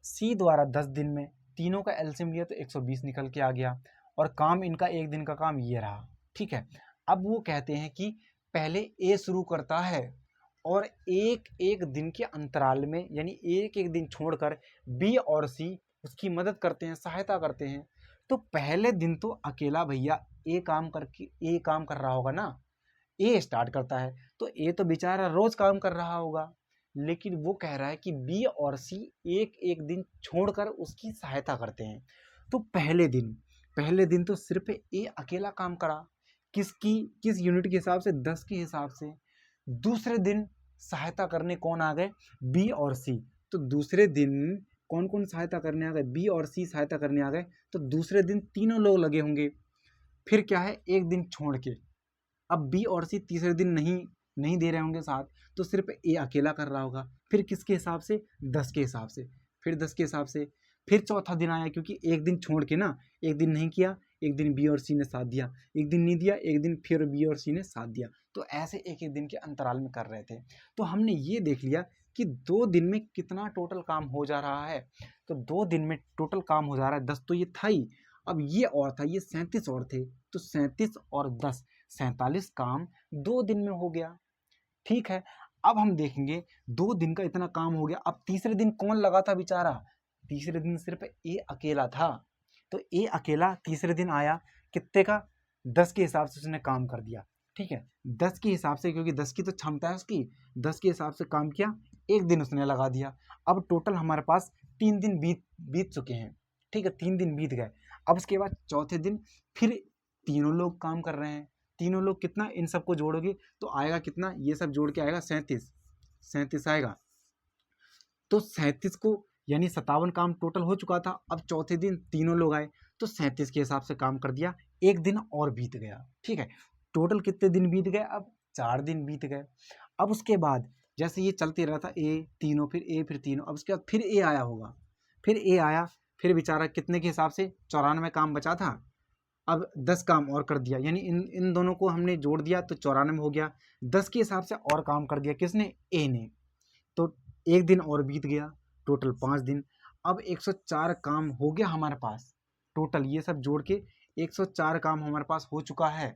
सी द्वारा 10 दिन में, तीनों का एलसीएम लिया तो 120 निकल के आ गया, और काम इनका एक दिन का काम ये रहा, ठीक है। अब वो कहते हैं कि पहले ए शुरू करता है और एक एक दिन के अंतराल में, यानी एक एक दिन छोड़कर बी और सी उसकी मदद करते हैं, सहायता करते हैं। तो पहले दिन तो अकेला भैया ए काम कर रहा होगा ना, ए स्टार्ट करता है, तो ए तो बेचारा रोज काम कर रहा होगा, लेकिन वो कह रहा है कि बी और सी एक एक दिन छोड़कर उसकी सहायता करते हैं। तो पहले दिन तो सिर्फ ए अकेला काम करा, किस यूनिट के हिसाब से, 10 के हिसाब से। दूसरे दिन सहायता करने कौन आ गए, बी और सी, तो दूसरे दिन कौन कौन सहायता करने आ गए, बी और सी सहायता करने आ गए, तो दूसरे दिन तीनों लोग लगे होंगे। फिर क्या है, एक दिन छोड़ के अब बी और सी तीसरे दिन नहीं दे रहे होंगे साथ, तो सिर्फ ए अकेला कर रहा होगा। फिर किसके हिसाब से, 10 के हिसाब से, फिर 10 के हिसाब से। फिर चौथा दिन आया, क्योंकि एक दिन छोड़ के ना, एक दिन नहीं किया, एक दिन बी और सी ने साथ दिया, एक दिन नहीं दिया, एक दिन फिर बी और सी ने साथ दिया, तो ऐसे एक एक दिन के अंतराल में कर रहे थे। तो हमने ये देख लिया कि 2 दिन में कितना टोटल काम हो जा रहा है। तो 2 दिन में टोटल काम हो जा रहा है 10, तो ये था ही। अब ये और था, ये 37 और थे, तो 37 और 10 47 काम 2 दिन में हो गया, ठीक है। अब हम देखेंगे 2 दिन का इतना काम हो गया, अब तीसरे दिन कौन लगा था बेचारा, तीसरे दिन सिर्फ ए अकेला था, तो ए अकेला तीसरे दिन आया, कितने का, 10 के हिसाब से उसने काम कर दिया। ठीक है, 10 के हिसाब से, क्योंकि 10 की तो क्षमता है उसकी, 10 के हिसाब से काम किया, 1 दिन उसने लगा दिया। अब टोटल हमारे पास 3 दिन बीत चुके हैं। ठीक है, 3 दिन बीत गए। अब उसके बाद चौथे दिन फिर तीनों लोग काम कर रहे हैं। तीनों लोग कितना, इन सबको जोड़ोगे तो आएगा कितना, ये सब जोड़ के आएगा 37 आएगा। तो 37 को, यानी 57 काम टोटल हो चुका था। अब चौथे दिन तीनों लोग आए तो 37 के हिसाब से काम कर दिया, 1 दिन और बीत गया। ठीक है, टोटल कितने दिन बीत गए, अब 4 दिन बीत गए। अब उसके बाद जैसे ये चलते रहा था, ए तीनों, फिर ए, फिर तीनों, अब उसके बाद फिर ए आया होगा, फिर ए आया, फिर बेचारा कितने के हिसाब से 94 काम बचा था, अब 10 काम और कर दिया, यानी इन दोनों को हमने जोड़ दिया तो 94 हो गया। 10 के हिसाब से और काम कर दिया किसने, ए ने। तो 1 दिन और बीत गया, टोटल 5 दिन। अब 104 काम हो गया हमारे पास, टोटल ये सब जोड़ के 104 काम हमारे पास हो चुका है।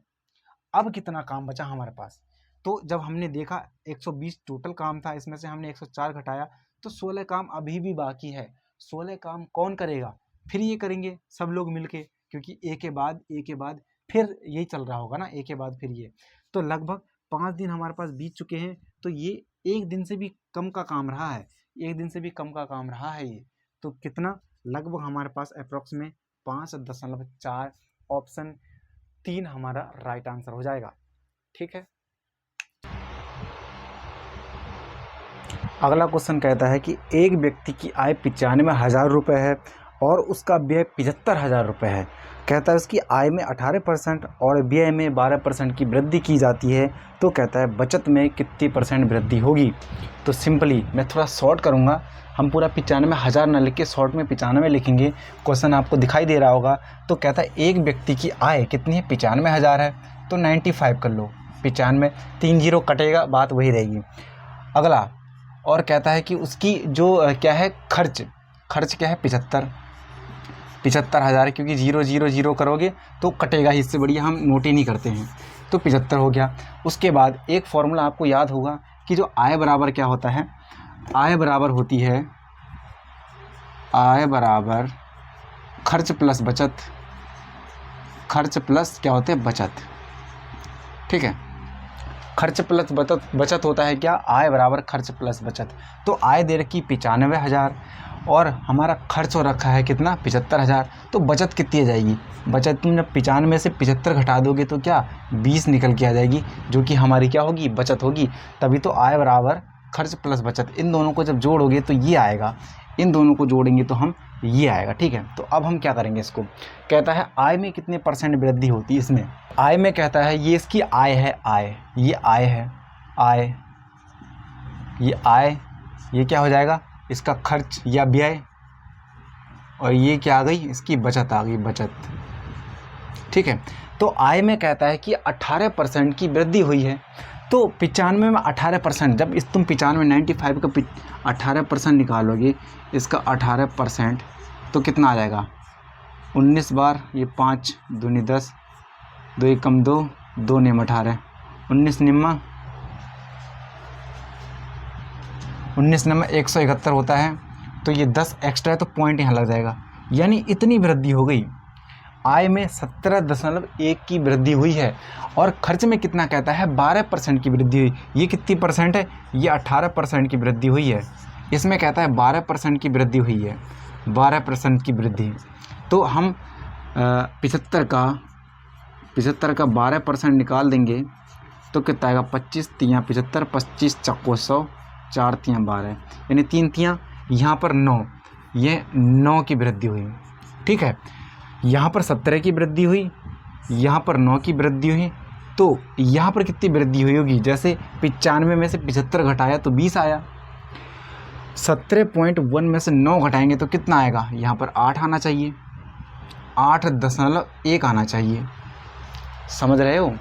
अब कितना काम बचा हमारे पास, तो जब हमने देखा 120 टोटल काम था, इसमें से हमने 104 घटाया तो 16 काम अभी भी बाकी है। 16 काम कौन करेगा, फिर ये करेंगे सब लोग मिलके, क्योंकि ए के बाद फिर यही चल रहा होगा ना, ए के बाद फिर ये। तो लगभग 5 दिन हमारे पास बीत चुके हैं। तो ये 1 दिन से भी कम का काम रहा है, 1 दिन से भी कम का काम रहा है ये। तो कितना, लगभग हमारे पास अप्रॉक्स में 5.4, ऑप्शन 3 हमारा राइट आंसर हो जाएगा। ठीक है, अगला क्वेश्चन कहता है कि एक व्यक्ति की आय 95,000 रुपये है और उसका व्यय 75,000 रुपये है। कहता है उसकी आय में 18% और व्यय में 12% की वृद्धि की जाती है, तो कहता है बचत में कितनी % वृद्धि होगी। तो सिंपली मैं थोड़ा शॉर्ट करूँगा, हम पूरा 95,000 ना लिख के शॉर्ट में 95 लिखेंगे। क्वेश्चन आपको दिखाई दे रहा होगा। तो कहता है एक व्यक्ति की आय कितनी है, 95,000 है, तो 95 कर लो, 95, 3 जीरो कटेगा, बात वही रहेगी। अगला और कहता है कि उसकी जो क्या है, खर्च क्या है, 75,000, क्योंकि 0 0 0 करोगे तो कटेगा ही, इससे बढ़िया हम नोट ही नहीं करते हैं। तो 75 हो गया। उसके बाद एक फॉर्मूला आपको याद होगा कि जो आय बराबर क्या होता है, आय बराबर होती है, आय बराबर खर्च प्लस बचत, खर्च प्लस क्या होते हैं, बचत। ठीक है, खर्च प्लस बचत होता है क्या, आय बराबर खर्च प्लस बचत। तो आय दे रखी 95,000 और हमारा खर्च हो रखा है कितना, 75,000। तो बचत कितनी आ जाएगी, बचत तुम जब 95 से 75 घटा दोगे तो क्या 20 निकल के आ जाएगी, जो कि हमारी क्या होगी, बचत होगी। तभी तो आय बराबर खर्च प्लस बचत, इन दोनों को जब जोड़ोगे तो ये आएगा, इन दोनों को जोड़ेंगे तो हम ये आएगा। ठीक है, तो अब हम क्या करेंगे, इसको कहता है आय में कितने % वृद्धि होती है। इसमें आय में कहता है ये इसकी आय है, आय, ये आय है, आय, ये आय, ये क्या हो जाएगा, इसका खर्च या व्यय, और ये क्या आ गई, इसकी बचत आ गई, बचत। ठीक है, तो आय में कहता है कि 18% की वृद्धि हुई है। तो 95 में 18%, जब इस तुम 95 का 18% निकालोगे, इसका 18% तो कितना आ जाएगा, 19 बार, ये 5 दूनी 10, 2 एकम 2, 2 नेम 18, 19 निम्मा 171 होता है। तो ये 10 एक्स्ट्रा है तो पॉइंट यहाँ लग जाएगा, यानी इतनी वृद्धि हो गई। आय में 17.1 की वृद्धि हुई है और खर्च में कितना कहता है, 12% की वृद्धि हुई। ये कितनी % है, ये 18% की वृद्धि हुई है। इसमें कहता है 12% की वृद्धि हुई है, 12% की वृद्धि। तो हम 75 का 12% निकाल देंगे तो कितना आएगा, 25 तियाँ 75, 25 चक्को 100, 4 तियाँ 12, यानी 3 तियाँ, यहाँ पर 9, ये 9 की वृद्धि हुई। ठीक है, यहाँ पर 17 की वृद्धि हुई, यहाँ पर 9 की वृद्धि हुई। तो यहाँ पर कितनी वृद्धि हुई होगी, जैसे 95 में से 75 घटाया तो 20 आया, 17.1 में से 9 घटाएंगे तो कितना आएगा, यहाँ पर 8 आना चाहिए, 8.1 आना चाहिए। समझ रहे हो,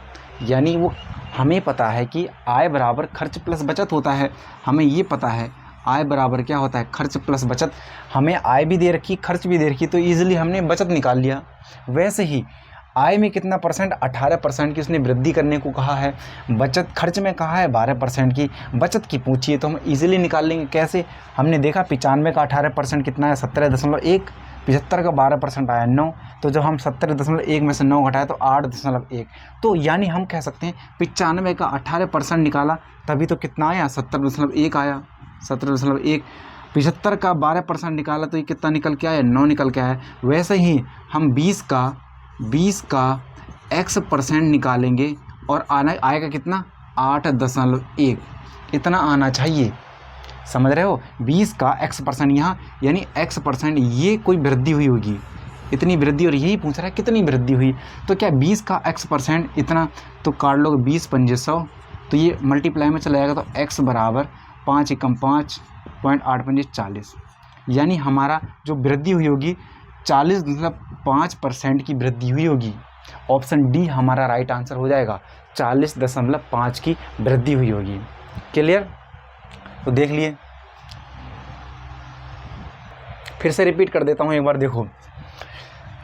यानी वो हमें पता है कि आय बराबर खर्च प्लस बचत होता है, हमें ये पता है आय बराबर क्या होता है, खर्च प्लस बचत। हमें आय भी दे रखी, खर्च भी दे रखी, तो ईजिली हमने बचत निकाल लिया। वैसे ही आय में कितना %, 18% की उसने वृद्धि करने को कहा है, बचत खर्च में कहा है 12% की, बचत की पूछिए तो हम ईजिली निकाल लेंगे। कैसे, हमने देखा 95 का 18% कितना है, 17.1, 75 का 12% आया 9, तो जब हम 70.1 में से 9 घटाए तो 8.1। तो यानी हम कह सकते हैं 95 का 18% निकाला तभी तो कितना आया, 70.1 आया, 70.1। 75 का 12% निकाला तो ये कितना निकल के आया, 9 निकल के आया। वैसे ही हम 20 का x% निकालेंगे और आएगा कितना, 8.1। इतना आना चाहिए, समझ रहे हो। 20 का x% यहाँ यानी x%, ये कोई वृद्धि हुई होगी, इतनी वृद्धि, और यही पूछ रहा है कितनी वृद्धि हुई। तो क्या 20 का x% इतना, तो काट लोगे 20 पंजे 100, तो ये मल्टीप्लाई में चला जाएगा, तो x बराबर 5 एकम 5 .8 पंजे 40। यानी हमारा जो वृद्धि हुई होगी 40.5% की वृद्धि हुई होगी। ऑप्शन डी हमारा राइट आंसर हो जाएगा, 40.5 की वृद्धि हुई होगी। क्लियर, तो देख लिए, फिर से रिपीट कर देता हूँ एक बार। देखो,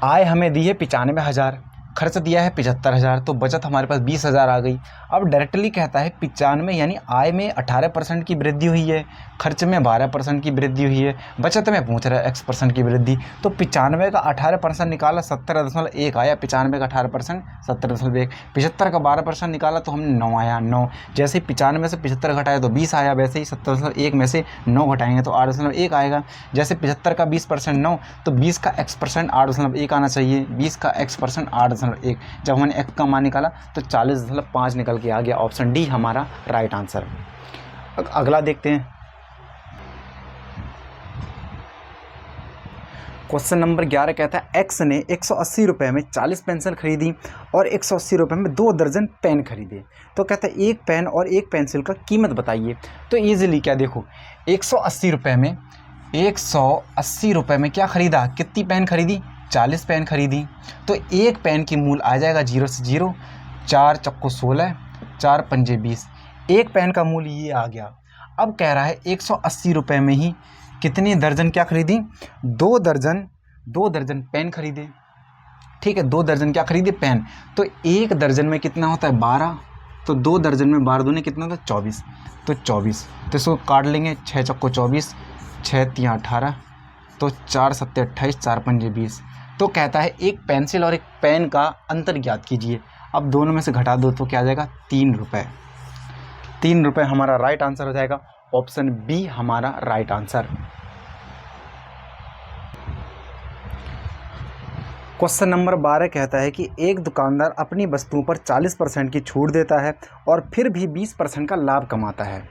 आय हमें दी है 95,000, खर्च दिया है 75,000, तो बचत हमारे पास 20,000 आ गई। अब डायरेक्टली कहता है 95 यानी आय में 18% की वृद्धि हुई है, खर्च में 12% की वृद्धि हुई है, बचत में पूछ रहा है x% की वृद्धि। तो 95 का 18% निकाला 70.1 आया, 95 का 18% 70.1। 75 का 12% निकाला तो हमने 9 आया, 9। जैसे 95 से 75 घटाया तो 20 आया, वैसे ही 70.1 में से 9 घटाएंगे तो 8.1 आएगा। जैसे 75 का 20% 9, तो 20 का x% 8.1 आना चाहिए, 20 का x% 8.1। जब हमने x का मान निकाला तो 40.5 निकल के आ गया। ऑप्शन डी हमारा राइट आंसर। अगला देखते हैं, क्वेश्चन नंबर 11 कहता है x ने 180 रुपये में 40 पेंसिल खरीदी और 180 रुपये में 2 दर्जन पेन खरीदे। तो कहता है एक पेन और एक पेंसिल का कीमत बताइए। तो ईजिली क्या, देखो 180 रुपये में क्या ख़रीदा, कितनी पेन खरीदी, 40 पेन खरीदी। तो एक पेन की मूल आ जाएगा 0 से 0, 4 चक्को 16, 4 पंजे 20। एक पेन का मूल ये आ गया। अब कह रहा है 180 रुपये में ही कितने दर्जन क्या खरीदी, 2 दर्जन पेन खरीदे। ठीक है, 2 दर्जन क्या खरीदे, पेन। तो एक दर्जन में कितना होता है, 12, तो 2 दर्जन में 12 दूने कितना होता है, 24। तो 24, तो इसको काट लेंगे, 6 चक्को 24, 6 3 18, तो 4 7 28, 4 पंजे 20। तो कहता है एक पेंसिल और एक पेन का अंतर ज्ञात कीजिए। अब दोनों में से घटा दो तो क्या आ जाएगा, 3 रुपये। 3 रुपये हमारा राइट आंसर हो जाएगा। ऑप्शन बी हमारा राइट आंसर। क्वेश्चन नंबर 12 कहता है कि एक दुकानदार अपनी वस्तुओं पर 40% की छूट देता है और फिर भी 20% का लाभ कमाता है।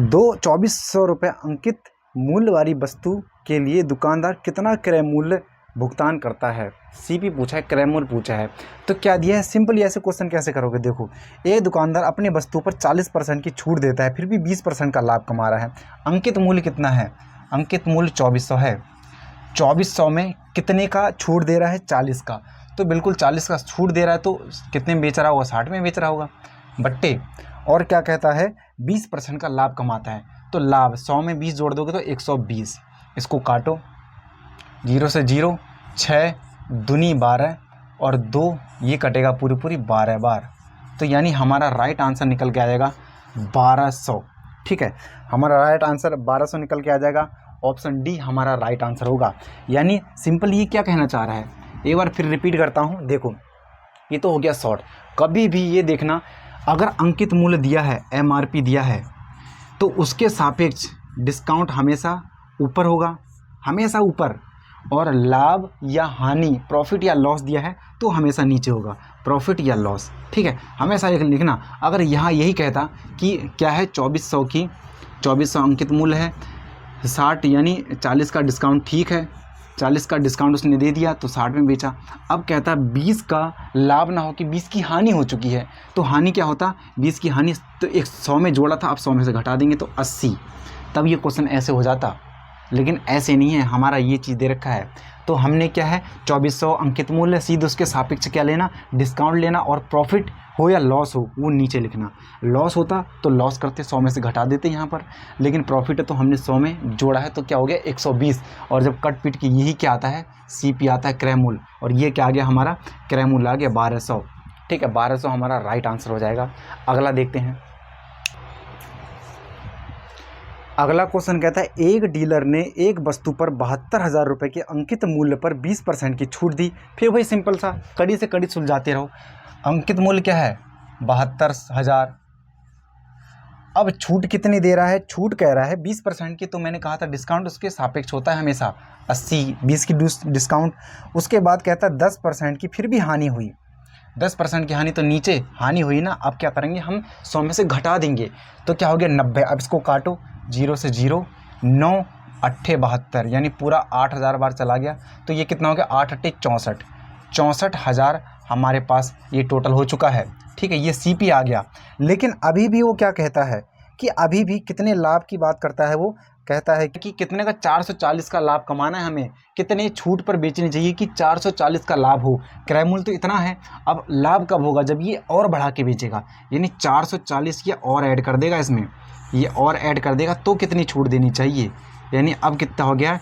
2400 रुपये अंकित मूल्य वाली वस्तु के लिए दुकानदार कितना क्रय मूल्य भुगतान करता है। सीपी पूछा है, क्रय मूल्य पूछा है। तो क्या दिया है, सिंपली ऐसे क्वेश्चन कैसे करोगे। देखो, एक दुकानदार अपनी वस्तु पर 40% की छूट देता है, फिर भी 20% का लाभ कमा रहा है। अंकित मूल्य कितना है, अंकित मूल्य 2400 है। 2400 में कितने का छूट दे रहा है, 40 का। तो बिल्कुल 40 का छूट दे रहा है, तो कितने में बेच रहा होगा, 60 में बेच रहा होगा बट्टे। और क्या कहता है, 20% का लाभ कमाता है। तो लाभ 100 में 20 जोड़ दोगे तो 120। इसको काटो, 0 से 0, 6 दूनी 12 और 2 ये कटेगा पूरी 12 बार। तो यानी हमारा राइट आंसर निकल के आ जाएगा 1200। ठीक है, हमारा राइट आंसर 1200 निकल के आ जाएगा। ऑप्शन डी हमारा राइट आंसर होगा। यानी सिंपल ये क्या कहना चाह रहा है, एक बार फिर रिपीट करता हूँ। देखो, ये तो हो गया शॉर्ट। कभी भी ये देखना, अगर अंकित मूल्य दिया है, MRP दिया है, तो उसके सापेक्ष डिस्काउंट हमेशा ऊपर होगा, हमेशा ऊपर। और लाभ या हानि, प्रॉफिट या लॉस दिया है तो हमेशा नीचे होगा, प्रॉफिट या लॉस। ठीक है, हमेशा लिखना। अगर यहाँ यही कहता कि क्या है, 2400 अंकित मूल्य है, 60 यानी 40 का डिस्काउंट, ठीक है, 40 का डिस्काउंट उसने दे दिया तो 60 में बेचा। अब कहता 20 का लाभ ना हो कि 20 की हानि हो चुकी है। तो हानि क्या होता, 20 की हानि, तो 100 में जोड़ा था, अब 100 में से घटा देंगे तो 80। तब ये क्वेश्चन ऐसे हो जाता, लेकिन ऐसे नहीं है। हमारा ये चीज़ दे रखा है, तो हमने क्या है, 2400 अंकित मूल्य, सीधे उसके सापेक्ष क्या लेना, डिस्काउंट लेना, और प्रॉफिट हो या लॉस हो वो नीचे लिखना। लॉस होता तो लॉस करते, 100 में से घटा देते यहाँ पर, लेकिन प्रॉफिट है तो हमने 100 में जोड़ा है, तो क्या हो गया 120। और जब कट पीट की यही क्या आता है, CP आता है, क्रय मूल्य, और ये क्या आ गया, हमारा क्रय मूल्य आ गया 1200। ठीक है, 1200 हमारा राइट आंसर हो जाएगा। अगला देखते हैं, अगला क्वेश्चन कहता है एक डीलर ने एक वस्तु पर 72,000 रुपये के अंकित मूल्य पर 20% की छूट दी। फिर वही सिंपल सा कड़ी से कड़ी सुलझाते रहो। अंकित मूल्य क्या है 72,000। अब छूट कितनी दे रहा है, छूट कह रहा है 20% की। तो मैंने कहा था डिस्काउंट उसके सापेक्ष होता है हमेशा, 80-20 की डिस्काउंट। उसके बाद कहता है 10% की फिर भी हानि हुई, 10% की हानि तो नीचे हानि हुई ना। अब क्या करेंगे हम 100 में से घटा देंगे तो क्या हो गया 90। अब इसको काटो 0 से 0, 9 अट्ठे 72 यानी पूरा 8,000 बार चला गया। तो ये कितना हो गया 8 अट्ठे 64, 64,000 हमारे पास ये टोटल हो चुका है। ठीक है, ये सीपी आ गया। लेकिन अभी भी वो क्या कहता है कि अभी भी कितने लाभ की बात करता है, वो कहता है कि कितने का 440 का लाभ कमाना है हमें, कितने छूट पर बेचनी चाहिए कि 440 का लाभ हो। क्रय मूल्य तो इतना है, अब लाभ कब होगा जब ये और बढ़ा के बेचेगा, यानी 440 ये और ऐड कर देगा, इसमें ये और ऐड कर देगा तो कितनी छूट देनी चाहिए। यानी अब कितना हो गया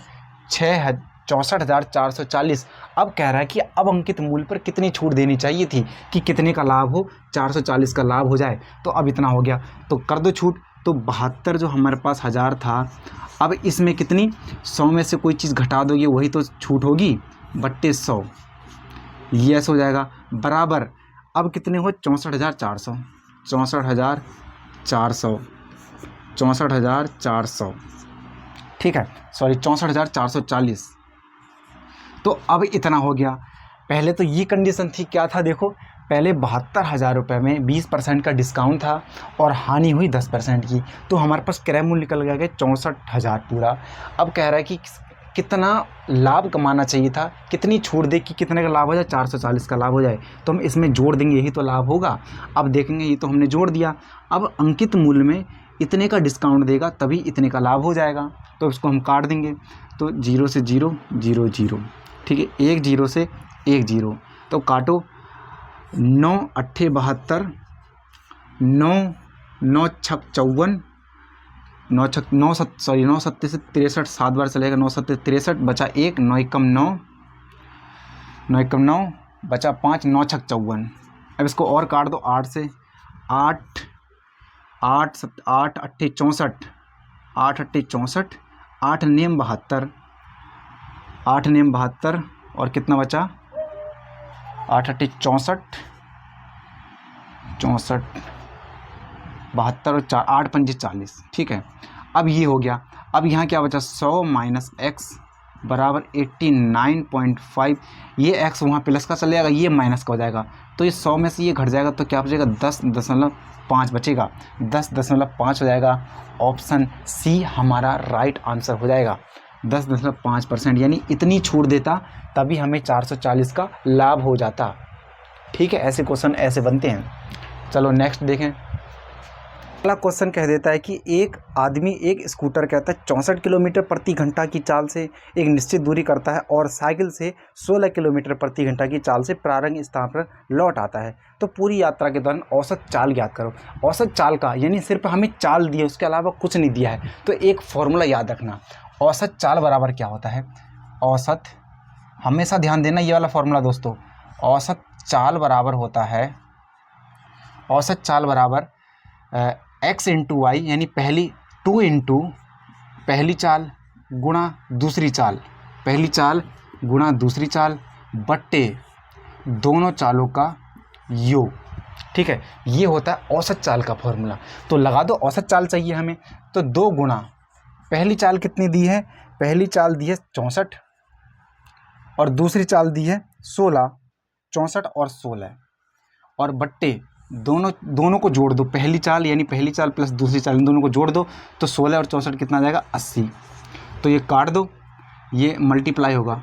64,440। अब कह रहा है कि अब अंकित मूल्य पर कितनी छूट देनी चाहिए थी कि कितने का लाभ हो, 440 का लाभ हो जाए। तो अब इतना हो गया तो कर दो छूट। तो 72 जो हमारे पास 1000 था, अब इसमें कितनी 100 में से कोई चीज़ घटा दोगे वही तो छूट होगी, बट्टे 100 ये ऐसे हो जाएगा बराबर। अब कितने हो 64,400, 64,400, 64,400। ठीक है, सॉरी 64,440। तो अब इतना हो गया। पहले तो ये कंडीशन थी, क्या था देखो, पहले 72,000 रुपये में 20% का डिस्काउंट था और हानि हुई 10% की। तो हमारे पास क्रय मूल्य निकल गया 64,000 पूरा। अब कह रहा है कि कितना लाभ कमाना चाहिए था, कितनी छूट दे कि कितने का लाभ हो जाए, 440 का लाभ हो जाए। तो हम इसमें जोड़ देंगे, यही तो लाभ होगा। अब देखेंगे, ये तो हमने जोड़ दिया। अब अंकित मूल्य में इतने का डिस्काउंट देगा तभी इतने का लाभ हो जाएगा। तो इसको हम काट देंगे। तो 0 से 0, 0 0। ठीक है, 1 0 से 1 0। तो काटो 9 अट्ठे 72, 9 9 छक 54, 9 सत्ते से 63, 7 बार चलेगा, 9 सत्ते 63, बचा 1, 9 एकम 9, 9 एकम 9, बचा 5, 9 छक 54। अब इसको और काट दो 8 से, 8 अट्ठे 64, 8 अट्ठे 64, 8 नेम 72, 8 नेम 72 और कितना बचा 8 अट्ठे 64, 72 और 4, 8 पंजे 40। ठीक है, अब ये हो गया। अब यहाँ क्या बचा 100 माइनस एक्स बराबर 89.5। ये एक्स वहाँ प्लस का चले जाएगा, ये माइनस का हो जाएगा। तो ये 100 में से ये घट जाएगा तो क्या बचेगा 10.5 बचेगा, 10.5 हो जाएगा। ऑप्शन सी हमारा राइट आंसर हो जाएगा, 10.5%। यानी इतनी छूट देता तभी हमें 440 का लाभ हो जाता। ठीक है, ऐसे क्वेश्चन ऐसे बनते हैं। चलो नेक्स्ट देखें। अगला क्वेश्चन कह देता है कि एक आदमी एक स्कूटर कहता है 64 किलोमीटर प्रति घंटा की चाल से एक निश्चित दूरी करता है और साइकिल से 16 किलोमीटर प्रति घंटा की चाल से प्रारंभिक स्थान पर लौट आता है। तो पूरी यात्रा के दौरान औसत चाल ज्ञात करो। औसत चाल का यानी सिर्फ हमें चाल दी है, उसके अलावा कुछ नहीं दिया है। तो एक फॉर्मूला याद रखना, औसत चाल बराबर क्या होता है। औसत, हमेशा ध्यान देना ये वाला फॉर्मूला दोस्तों। औसत चाल बराबर होता है, औसत चाल बराबर x इंटू वाई, यानी पहली 2 इंटू पहली चाल गुणा दूसरी चाल, पहली चाल गुणा दूसरी चाल बट्टे दोनों चालों का योग। ठीक है, ये होता है औसत चाल का फॉर्मूला। तो लगा दो, औसत चाल चाहिए हमें, तो 2 गुणा पहली चाल कितनी दी है, पहली चाल दी है 64 और दूसरी चाल दी है 16, 64 और 16 और बट्टे दोनों को जोड़ दो। पहली चाल यानी पहली चाल प्लस दूसरी चाल, इन दोनों को जोड़ दो तो 16 और 64 कितना आ जाएगा 80। तो ये काट दो, ये मल्टीप्लाई होगा,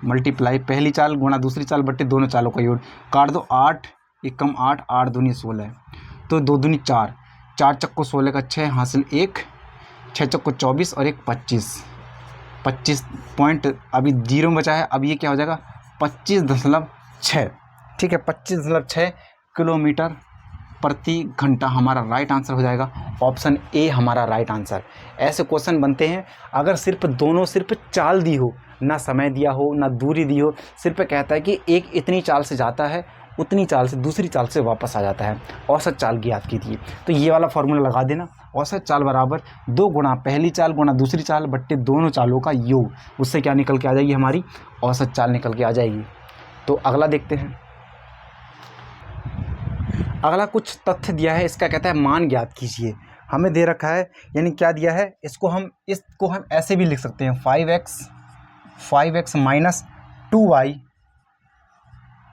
मल्टीप्लाई पहली चाल गुणा दूसरी चाल बट्टे दोनों चालों का योग। काट दो 8 एकम 8, 8 दूनी 16, तो 2 दूनी 4, 4 चक्को 16 का 6 हासिल 1, 6 चक्को 24 और 1 25 पॉइंट अभी 0 में बचा है। अब ये क्या हो जाएगा 25.6। ठीक है, 25.6 किलोमीटर प्रति घंटा हमारा राइट आंसर हो जाएगा। ऑप्शन ए हमारा राइट आंसर। ऐसे क्वेश्चन बनते हैं अगर सिर्फ चाल दी हो, ना समय दिया हो ना दूरी दी हो, सिर्फ कहता है कि एक इतनी चाल से जाता है उतनी चाल से दूसरी चाल से वापस आ जाता है। औसत चाल ज्ञात कीजिए। तो ये वाला फॉर्मूला लगा देना, औसत चाल बराबर 2 गुणा पहली चाल गुणा दूसरी चाल बट्टे दोनों चालों का योग। उससे क्या निकल के आ जाएगी, हमारी औसत चाल निकल के आ जाएगी। तो अगला देखते हैं। अगला कुछ तथ्य दिया है, इसका कहता है मान ज्ञात कीजिए। हमें दे रखा है, यानी क्या दिया है, इसको हम ऐसे भी लिख सकते हैं 5x minus 2y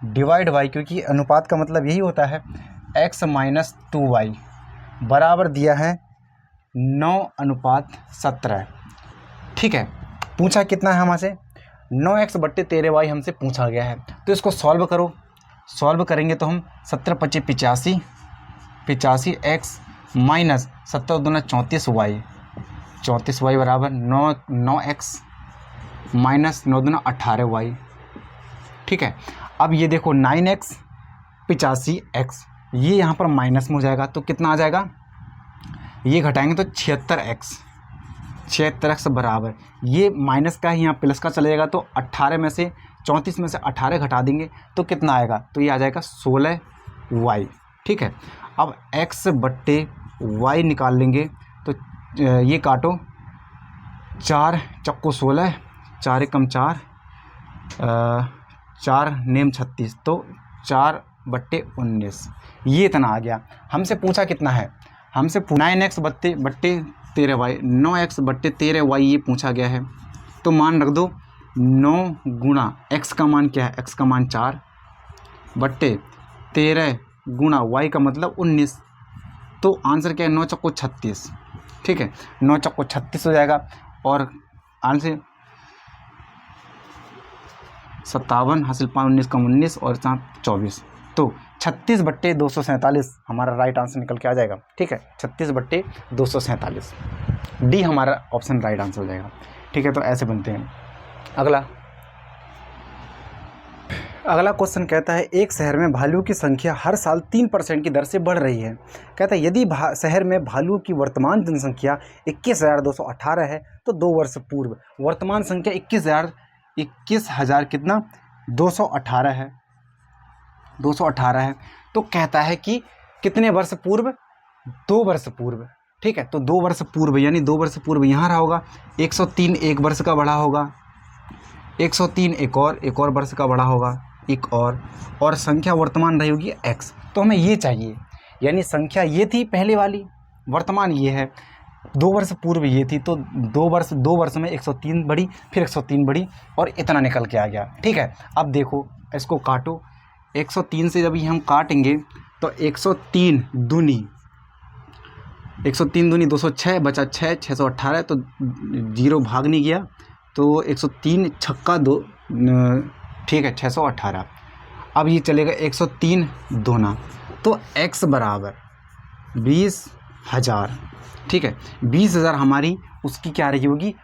divide by, क्योंकि अनुपात का मतलब यही होता है, x माइनस 2y बराबर दिया है 9:17। ठीक है, पूछा कितना है हमसे, 9x बट्टे 13y हमसे पूछा गया है। तो इसको सॉल्व करो, सॉल्व करेंगे तो हम 17 × 25 85 x माइनस 17 दूना 34y 34y बराबर 9x माइनस 9 दूना 18y। ठीक है, अब ये देखो 9x 85x ये यहाँ पर माइनस में हो जाएगा तो कितना आ जाएगा, ये घटाएंगे तो 76x बराबर, ये माइनस का है यहाँ प्लस का चलेगा तो 18 में से 34 में से 18 घटा देंगे तो कितना आएगा, तो ये आ जाएगा 16y। ठीक है, अब x बट्टे y निकाल लेंगे तो ये काटो, 4 चक्को 16, 4 एकम 4, 4 नेम 36, तो 4 बट्टे 19, ये इतना आ गया। हमसे पूछा कितना है, हमसे 9x बट्टे 13y 9x बट्टे 13y ये पूछा गया है। तो मान रख दो 9 गुणा x का मान क्या है, x का मान 4 बट्टे 13 गुणा y का मतलब 19, तो आंसर क्या है 9 चक्को 36। ठीक है, 9 चक्को 36 हो जाएगा और आंसर 57 हासिल 5 19 कम 19 और 24, तो 36 बट्टे 247 हमारा राइट आंसर निकल के आ जाएगा। ठीक है, 36 बट्टे 247 डी हमारा ऑप्शन राइट आंसर हो जाएगा। ठीक है, तो ऐसे बनते हैं। अगला क्वेश्चन कहता है एक शहर में भालू की संख्या हर साल 3% की दर से बढ़ रही है। कहता है यदि शहर में भालू की वर्तमान जनसंख्या 21,218 है तो 2 वर्ष पूर्व वर्तमान संख्या 21,000 कितना 218 है, 218 है। तो कहता है कि कितने वर्ष पूर्व, 2 वर्ष पूर्व। ठीक है, तो 2 वर्ष पूर्व यानी 2 वर्ष पूर्व यहाँ रहा होगा, 103 एक वर्ष का बढ़ा होगा, 103 एक और वर्ष का बढ़ा होगा, एक और संख्या वर्तमान रही होगी x। तो हमें ये चाहिए, यानी संख्या ये थी पहले वाली, वर्तमान ये है, 2 वर्ष पूर्व ये थी, तो 2 वर्ष में 103 बढ़ी, फिर 103 बढ़ी और इतना निकल के आ गया। ठीक है, अब देखो इसको काटो, 103 से जब ये हम काटेंगे तो 103 दूनी 206 बचा 6 618, तो 0 भाग नहीं गया, तो 103 छक्का 2, ठीक है 618। अब ये चलेगा 103 दूना, तो x बराबर 20,000। ठीक है, 20,000 हमारी उसकी क्या रही होगी,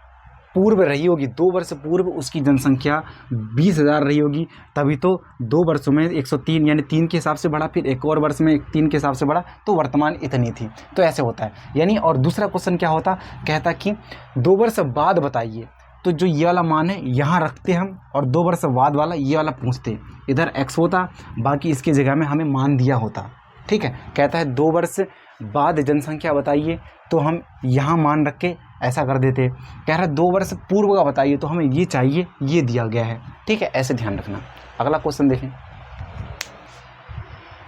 पूर्व रही होगी, 2 वर्ष पूर्व उसकी जनसंख्या 20,000 रही होगी, तभी तो 2 वर्षों में 103 यानी 3 के हिसाब से बढ़ा, फिर एक और वर्ष में 3 के हिसाब से बढ़ा, तो वर्तमान इतनी थी। तो ऐसे होता है यानी। और दूसरा क्वेश्चन क्या होता, कहता कि 2 वर्ष बाद बताइए, तो जो ये वाला मान है यहाँ रखते हम और 2 वर्ष बाद वाला ये वाला पूछते, इधर x होता, बाकी इसकी जगह में हमें मान दिया होता। ठीक है, कहता है 2 वर्ष बाद जनसंख्या बताइए, तो हम यहाँ मान रख के ऐसा कर देते। कह रहा है 2 वर्ष पूर्व का बताइए, तो हमें ये चाहिए, ये दिया गया है। ठीक है, ऐसे ध्यान रखना। अगला क्वेश्चन देखें।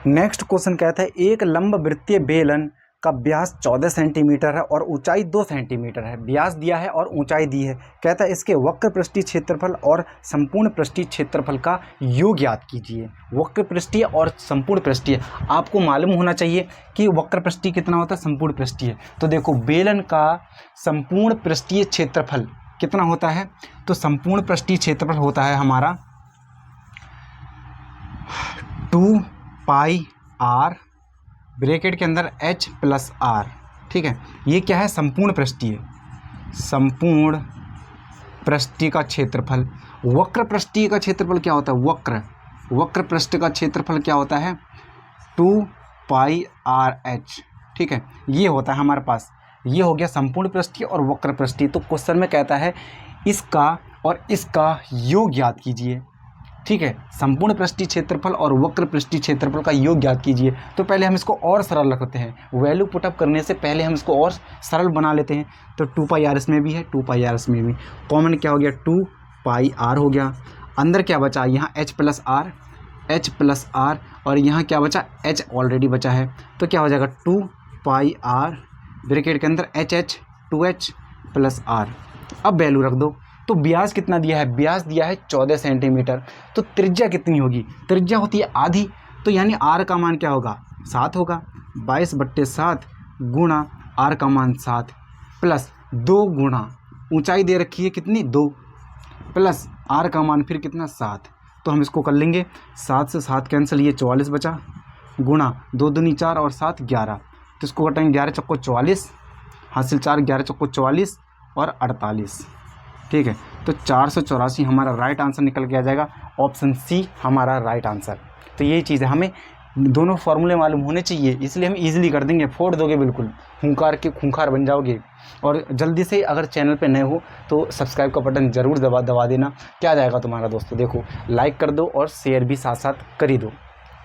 नेक्स्ट क्वेश्चन कहता है एक लंब वृत्तीय बेलन का व्यास 14 सेंटीमीटर है और ऊंचाई 2 सेंटीमीटर है। व्यास दिया है और ऊंचाई दी है। कहता है इसके वक्र पृष्ठीय क्षेत्रफल और संपूर्ण पृष्ठीय क्षेत्रफल का योग ज्ञात कीजिए। वक्र पृष्ठीय और संपूर्ण पृष्ठीय आपको मालूम होना चाहिए कि वक्र पृष्ठीय कितना होता है, संपूर्ण पृष्ठीय। तो देखो बेलन का संपूर्ण पृष्ठीय क्षेत्रफल कितना होता है, तो संपूर्ण पृष्ठीय क्षेत्रफल होता है हमारा 2 पाई r ब्रैकेट के अंदर h प्लस r। ठीक है, ये क्या है, संपूर्ण पृष्ठीय का क्षेत्रफल। वक्र पृष्ठीय का क्षेत्रफल क्या होता है, वक्र पृष्ठ का क्षेत्रफल क्या होता है 2 पाई r h। ठीक है, ये होता है हमारे पास, ये हो गया संपूर्ण पृष्ठीय और वक्र पृष्ठीय। तो क्वेश्चन में कहता है इसका और इसका योग ज्ञात कीजिए। ठीक है। संपूर्ण पृष्ठीय क्षेत्रफल और वक्र पृष्ठीय क्षेत्रफल का योग ज्ञात कीजिए। तो पहले हम इसको और सरल रखते हैं, वैल्यू पुटअप करने से पहले हम इसको और सरल बना लेते हैं। तो 2πr इसमें भी है, 2πr इसमें भी, कॉमन क्या हो गया 2πr हो गया। अंदर क्या बचा, यहाँ h प्लस r और यहाँ क्या बचा, h ऑलरेडी बचा है। तो क्या हो जाएगा 2πr ब्रैकेट के अंदर h 2h प्लस r। अब वैल्यू रख दो। तो व्यास कितना दिया है, व्यास दिया है 14 सेंटीमीटर। तो त्रिज्या कितनी होगी, त्रिज्या होती है आधी। तो यानी r का मान क्या होगा, 7 होगा। 22/7 गुणा r का मान 7 प्लस 2 गुणा ऊंचाई दे रखी है कितनी 2 प्लस r का मान फिर कितना 7। तो हम इसको कर लेंगे, 7 से 7 कैंसिल, ये 44 बचा, गुणा 2 दूनी 4 और 7 11। तो इसको कटेंगे 11 चक्को 44, हासिल 4 11 चक्को 44 और 48, ठीक है। तो 484 हमारा राइट आंसर निकल के आ जाएगा। ऑप्शन सी हमारा राइट आंसर। तो यही चीज़ है, हमें दोनों फार्मूले मालूम होने चाहिए, इसलिए हम इजीली कर देंगे, फोड़ दोगे बिल्कुल, खूंखार के खूंखार बन जाओगे। और जल्दी से अगर चैनल पे नए हो तो सब्सक्राइब का बटन ज़रूर दबा देना। क्या जाएगा तुम्हारा दोस्तों, देखो लाइक कर दो और शेयर भी साथ साथ कर ही दो।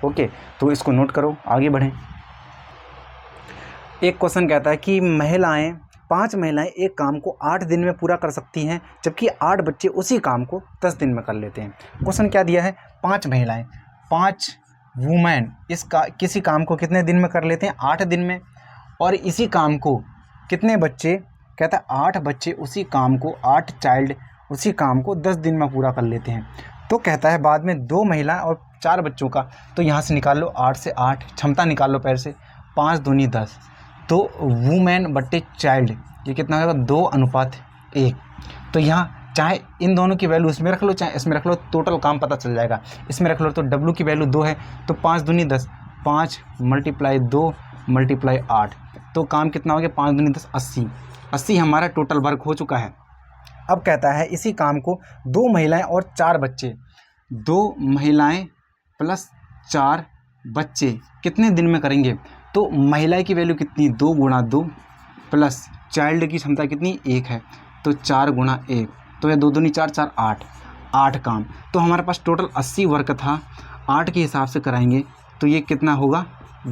ओके, तो इसको नोट करो, आगे बढ़ें। एक क्वेश्चन कहता है कि 5 महिलाएं एक काम को 8 दिन में पूरा कर सकती हैं, जबकि 8 बच्चे उसी काम को 10 दिन में कर लेते हैं। क्वेश्चन क्या दिया है, 5 महिलाएं, 5 वुमेन किसी काम को कितने दिन में कर लेते हैं, 8 दिन में। और इसी काम को कितने बच्चे, कहता है 8 बच्चे उसी काम को, 8 चाइल्ड उसी काम को 10 दिन में पूरा कर लेते हैं। तो कहता है बाद में 2 महिला और 4 बच्चों का, तो यहाँ से निकाल लो 8 से 8, क्षमता निकाल लो पैर से, 5 दूनी 10। तो वुमेन बट्टे चाइल्ड ये कितना होगा 2:1। तो यहाँ चाहे इन दोनों की वैल्यू इसमें रख लो चाहे इसमें रख लो, टोटल काम पता चल जाएगा। इसमें रख लो तो W की वैल्यू 2 है, तो 5 दूनी 10, 5 × 2 × 8, तो काम कितना हो गया 5 दूनी 10 80। 80 हमारा टोटल वर्क हो चुका है। अब कहता है इसी काम को 2 महिलाएं और 4 बच्चे, 2 महिलाएं प्लस 4 बच्चे कितने दिन में करेंगे। तो महिला की वैल्यू कितनी 2 × 2 प्लस चाइल्ड की क्षमता कितनी 1 है, तो 4 × 1, तो ये 2 दूनी 4 4 8 काम। तो हमारे पास टोटल 80 वर्क था, 8 के हिसाब से कराएंगे तो ये कितना होगा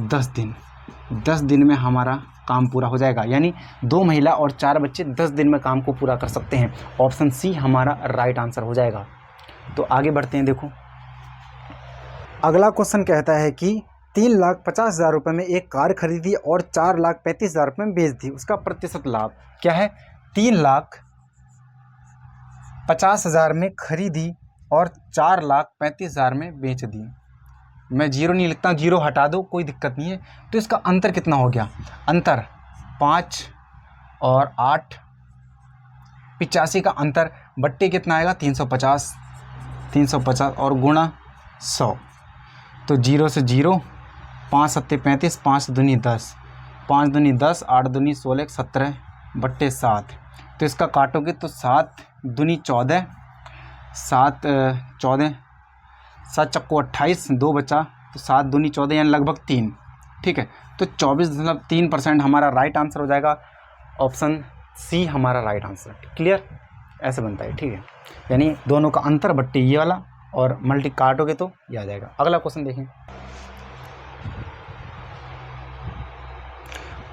10 दिन। 10 दिन में हमारा काम पूरा हो जाएगा, यानी 2 महिला और 4 बच्चे 10 दिन में काम को पूरा कर सकते हैं। ऑप्शन सी हमारा राइट आंसर हो जाएगा। तो आगे बढ़ते हैं। देखो अगला क्वेश्चन कहता है कि 3,50,000 रुपये में एक कार खरीदी और 4,35,000 रुपये में बेच दी, उसका प्रतिशत लाभ क्या है। 3,50,000 में खरीदी और 4,35,000 में बेच दी। मैं जीरो नहीं लिखता, जीरो हटा दो कोई दिक्कत नहीं है। तो इसका अंतर कितना हो गया, अंतर 5 और 8 85 का अंतर, बट्टे कितना आएगा 350 और गुणा 100। तो 0 से 0, 5 7 35, 5 दूनी 10, 5 दूनी 10, 8 दूनी 16, 17 बट्टे 7। तो इसका काटोगे तो 7 दूनी 14, 7 चक्को 28, 2 बचा, तो 7 दूनी 14 यानी लगभग 3, ठीक है। तो 24.3% हमारा राइट आंसर हो जाएगा। ऑप्शन सी हमारा राइट आंसर। क्लियर, ऐसे बनता है, ठीक है। यानी दोनों का अंतर बट्टे ये वाला और मल्टी काटोगे तो ये आ जाएगा। अगला क्वेश्चन देखें,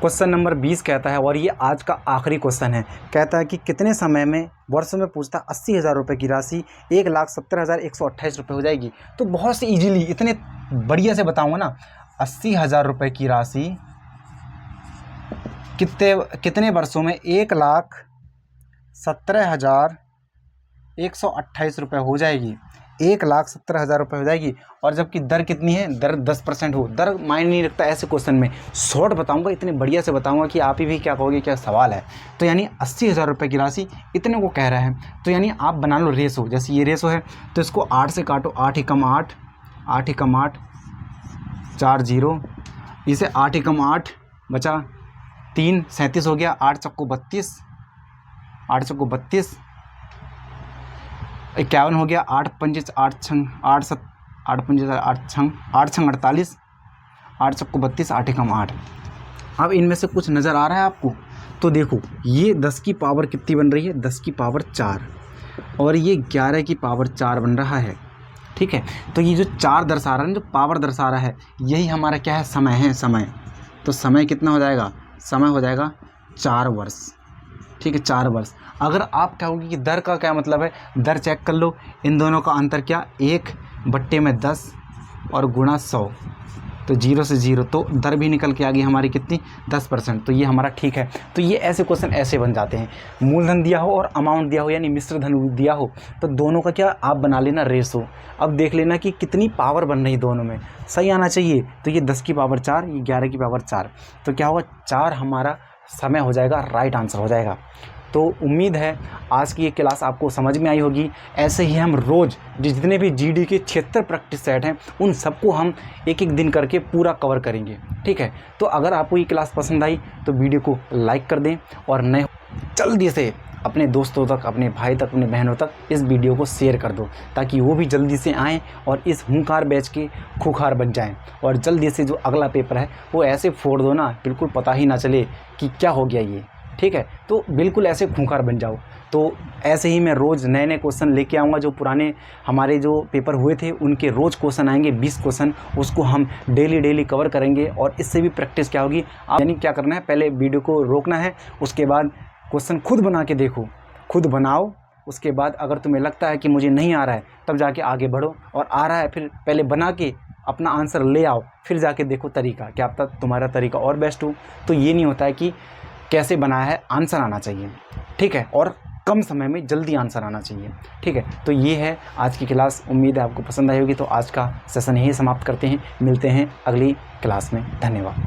क्वेश्चन नंबर 20 कहता है, और ये आज का आखिरी क्वेश्चन है। कहता है कि कितने समय में, वर्षों में पूछता 80,000 रुपये की राशि 1,70,128 रुपये हो जाएगी। तो बहुत सी इजीली, इतने बढ़िया से बताऊंगा ना। 80,000 रुपये की राशि कितने वर्षों में 1,70,128 रुपये हो जाएगी, 1,70,000 रुपये हो जाएगी। और जबकि दर कितनी है, दर 10% हो। दर मायने नहीं रखता ऐसे क्वेश्चन में, शॉर्ट बताऊंगा, इतने बढ़िया से बताऊंगा कि आप ही भी क्या कहोगे क्या सवाल है। तो यानी 80,000 रुपये की राशि इतने को कह रहा है। तो यानी आप बना लो रेशो, जैसे ये रेशो है तो इसको 8 से काटो, 8 एकम 8, 8 एकम 8, 4 0, इसे 8 एकम 8 बचा 3, 37 हो गया, 8 चक्को 32, 8 चक्को 32, 51 हो गया, 8 पंजे 8 छंग 8 7 8 पंजे 8 छंग 48, 8 चक्को 32, 8 एकम 8। अब इनमें से कुछ नज़र आ रहा है आपको, तो देखो ये 10 की पावर कितनी बन रही है, 10 की पावर 4, और ये 11 की पावर 4 बन रहा है। ठीक है। तो ये जो 4 दर्शा रहा है, जो पावर दर्शा रहा है, यही हमारा क्या है, समय है, समय। तो समय कितना हो जाएगा, समय हो जाएगा 4 वर्ष, ठीक है, 4 वर्ष। अगर आप कहोगे कि दर का क्या मतलब है, दर चेक कर लो, इन दोनों का अंतर क्या, 1/10 और गुणा 100, तो 0 से 0, तो दर भी निकल के आ गई हमारी कितनी, 10%। तो ये हमारा ठीक है। तो ये ऐसे क्वेश्चन ऐसे बन जाते हैं, मूलधन दिया हो और अमाउंट दिया हो, यानी मिश्र धन दिया हो, तो दोनों का क्या आप बना लेना रेशो। अब देख लेना कि कितनी पावर बन रही दोनों में, सही आना चाहिए। तो ये 10 की पावर 4, ये 11 की पावर 4, तो क्या होगा, 4 हमारा समय हो जाएगा, राइट आंसर हो जाएगा। तो उम्मीद है आज की ये क्लास आपको समझ में आई होगी। ऐसे ही हम रोज़ जितने भी जीडी के 76 प्रैक्टिस सेट हैं, उन सबको हम एक एक दिन करके पूरा कवर करेंगे, ठीक है। तो अगर आपको ये क्लास पसंद आई तो वीडियो को लाइक कर दें, और नए जल्दी से अपने दोस्तों तक, अपने भाई तक, अपने बहनों तक इस वीडियो को शेयर कर दो, ताकि वो भी जल्दी से आएँ और इस हुंकार बैच के खूंखार बन जाएं। और जल्दी से जो अगला पेपर है वो ऐसे फोड़ दो ना, बिल्कुल पता ही ना चले कि क्या हो गया ये, ठीक है। तो बिल्कुल ऐसे खूंखार बन जाओ। तो ऐसे ही मैं रोज़ नए नए क्वेश्चन लेके आऊँगा। जो पुराने हमारे जो पेपर हुए थे उनके रोज़ क्वेश्चन आएंगे, 20 क्वेश्चन, उसको हम डेली कवर करेंगे। और इससे भी प्रैक्टिस क्या होगी, आप यानी क्या करना है, पहले वीडियो को रोकना है, उसके बाद क्वेश्चन खुद बना के देखो, खुद बनाओ। उसके बाद अगर तुम्हें लगता है कि मुझे नहीं आ रहा है, तब जाके आगे बढ़ो, और आ रहा है फिर पहले बना के अपना आंसर ले आओ, फिर जाके देखो तरीका, क्या अब तक तुम्हारा तरीका और बेस्ट हो। तो ये नहीं होता है कि कैसे बनाया है, आंसर आना चाहिए, ठीक है, और कम समय में जल्दी आंसर आना चाहिए, ठीक है। तो ये है आज की क्लास, उम्मीद है आपको पसंद आई होगी। तो आज का सेशन यही समाप्त करते हैं, मिलते हैं अगली क्लास में, धन्यवाद।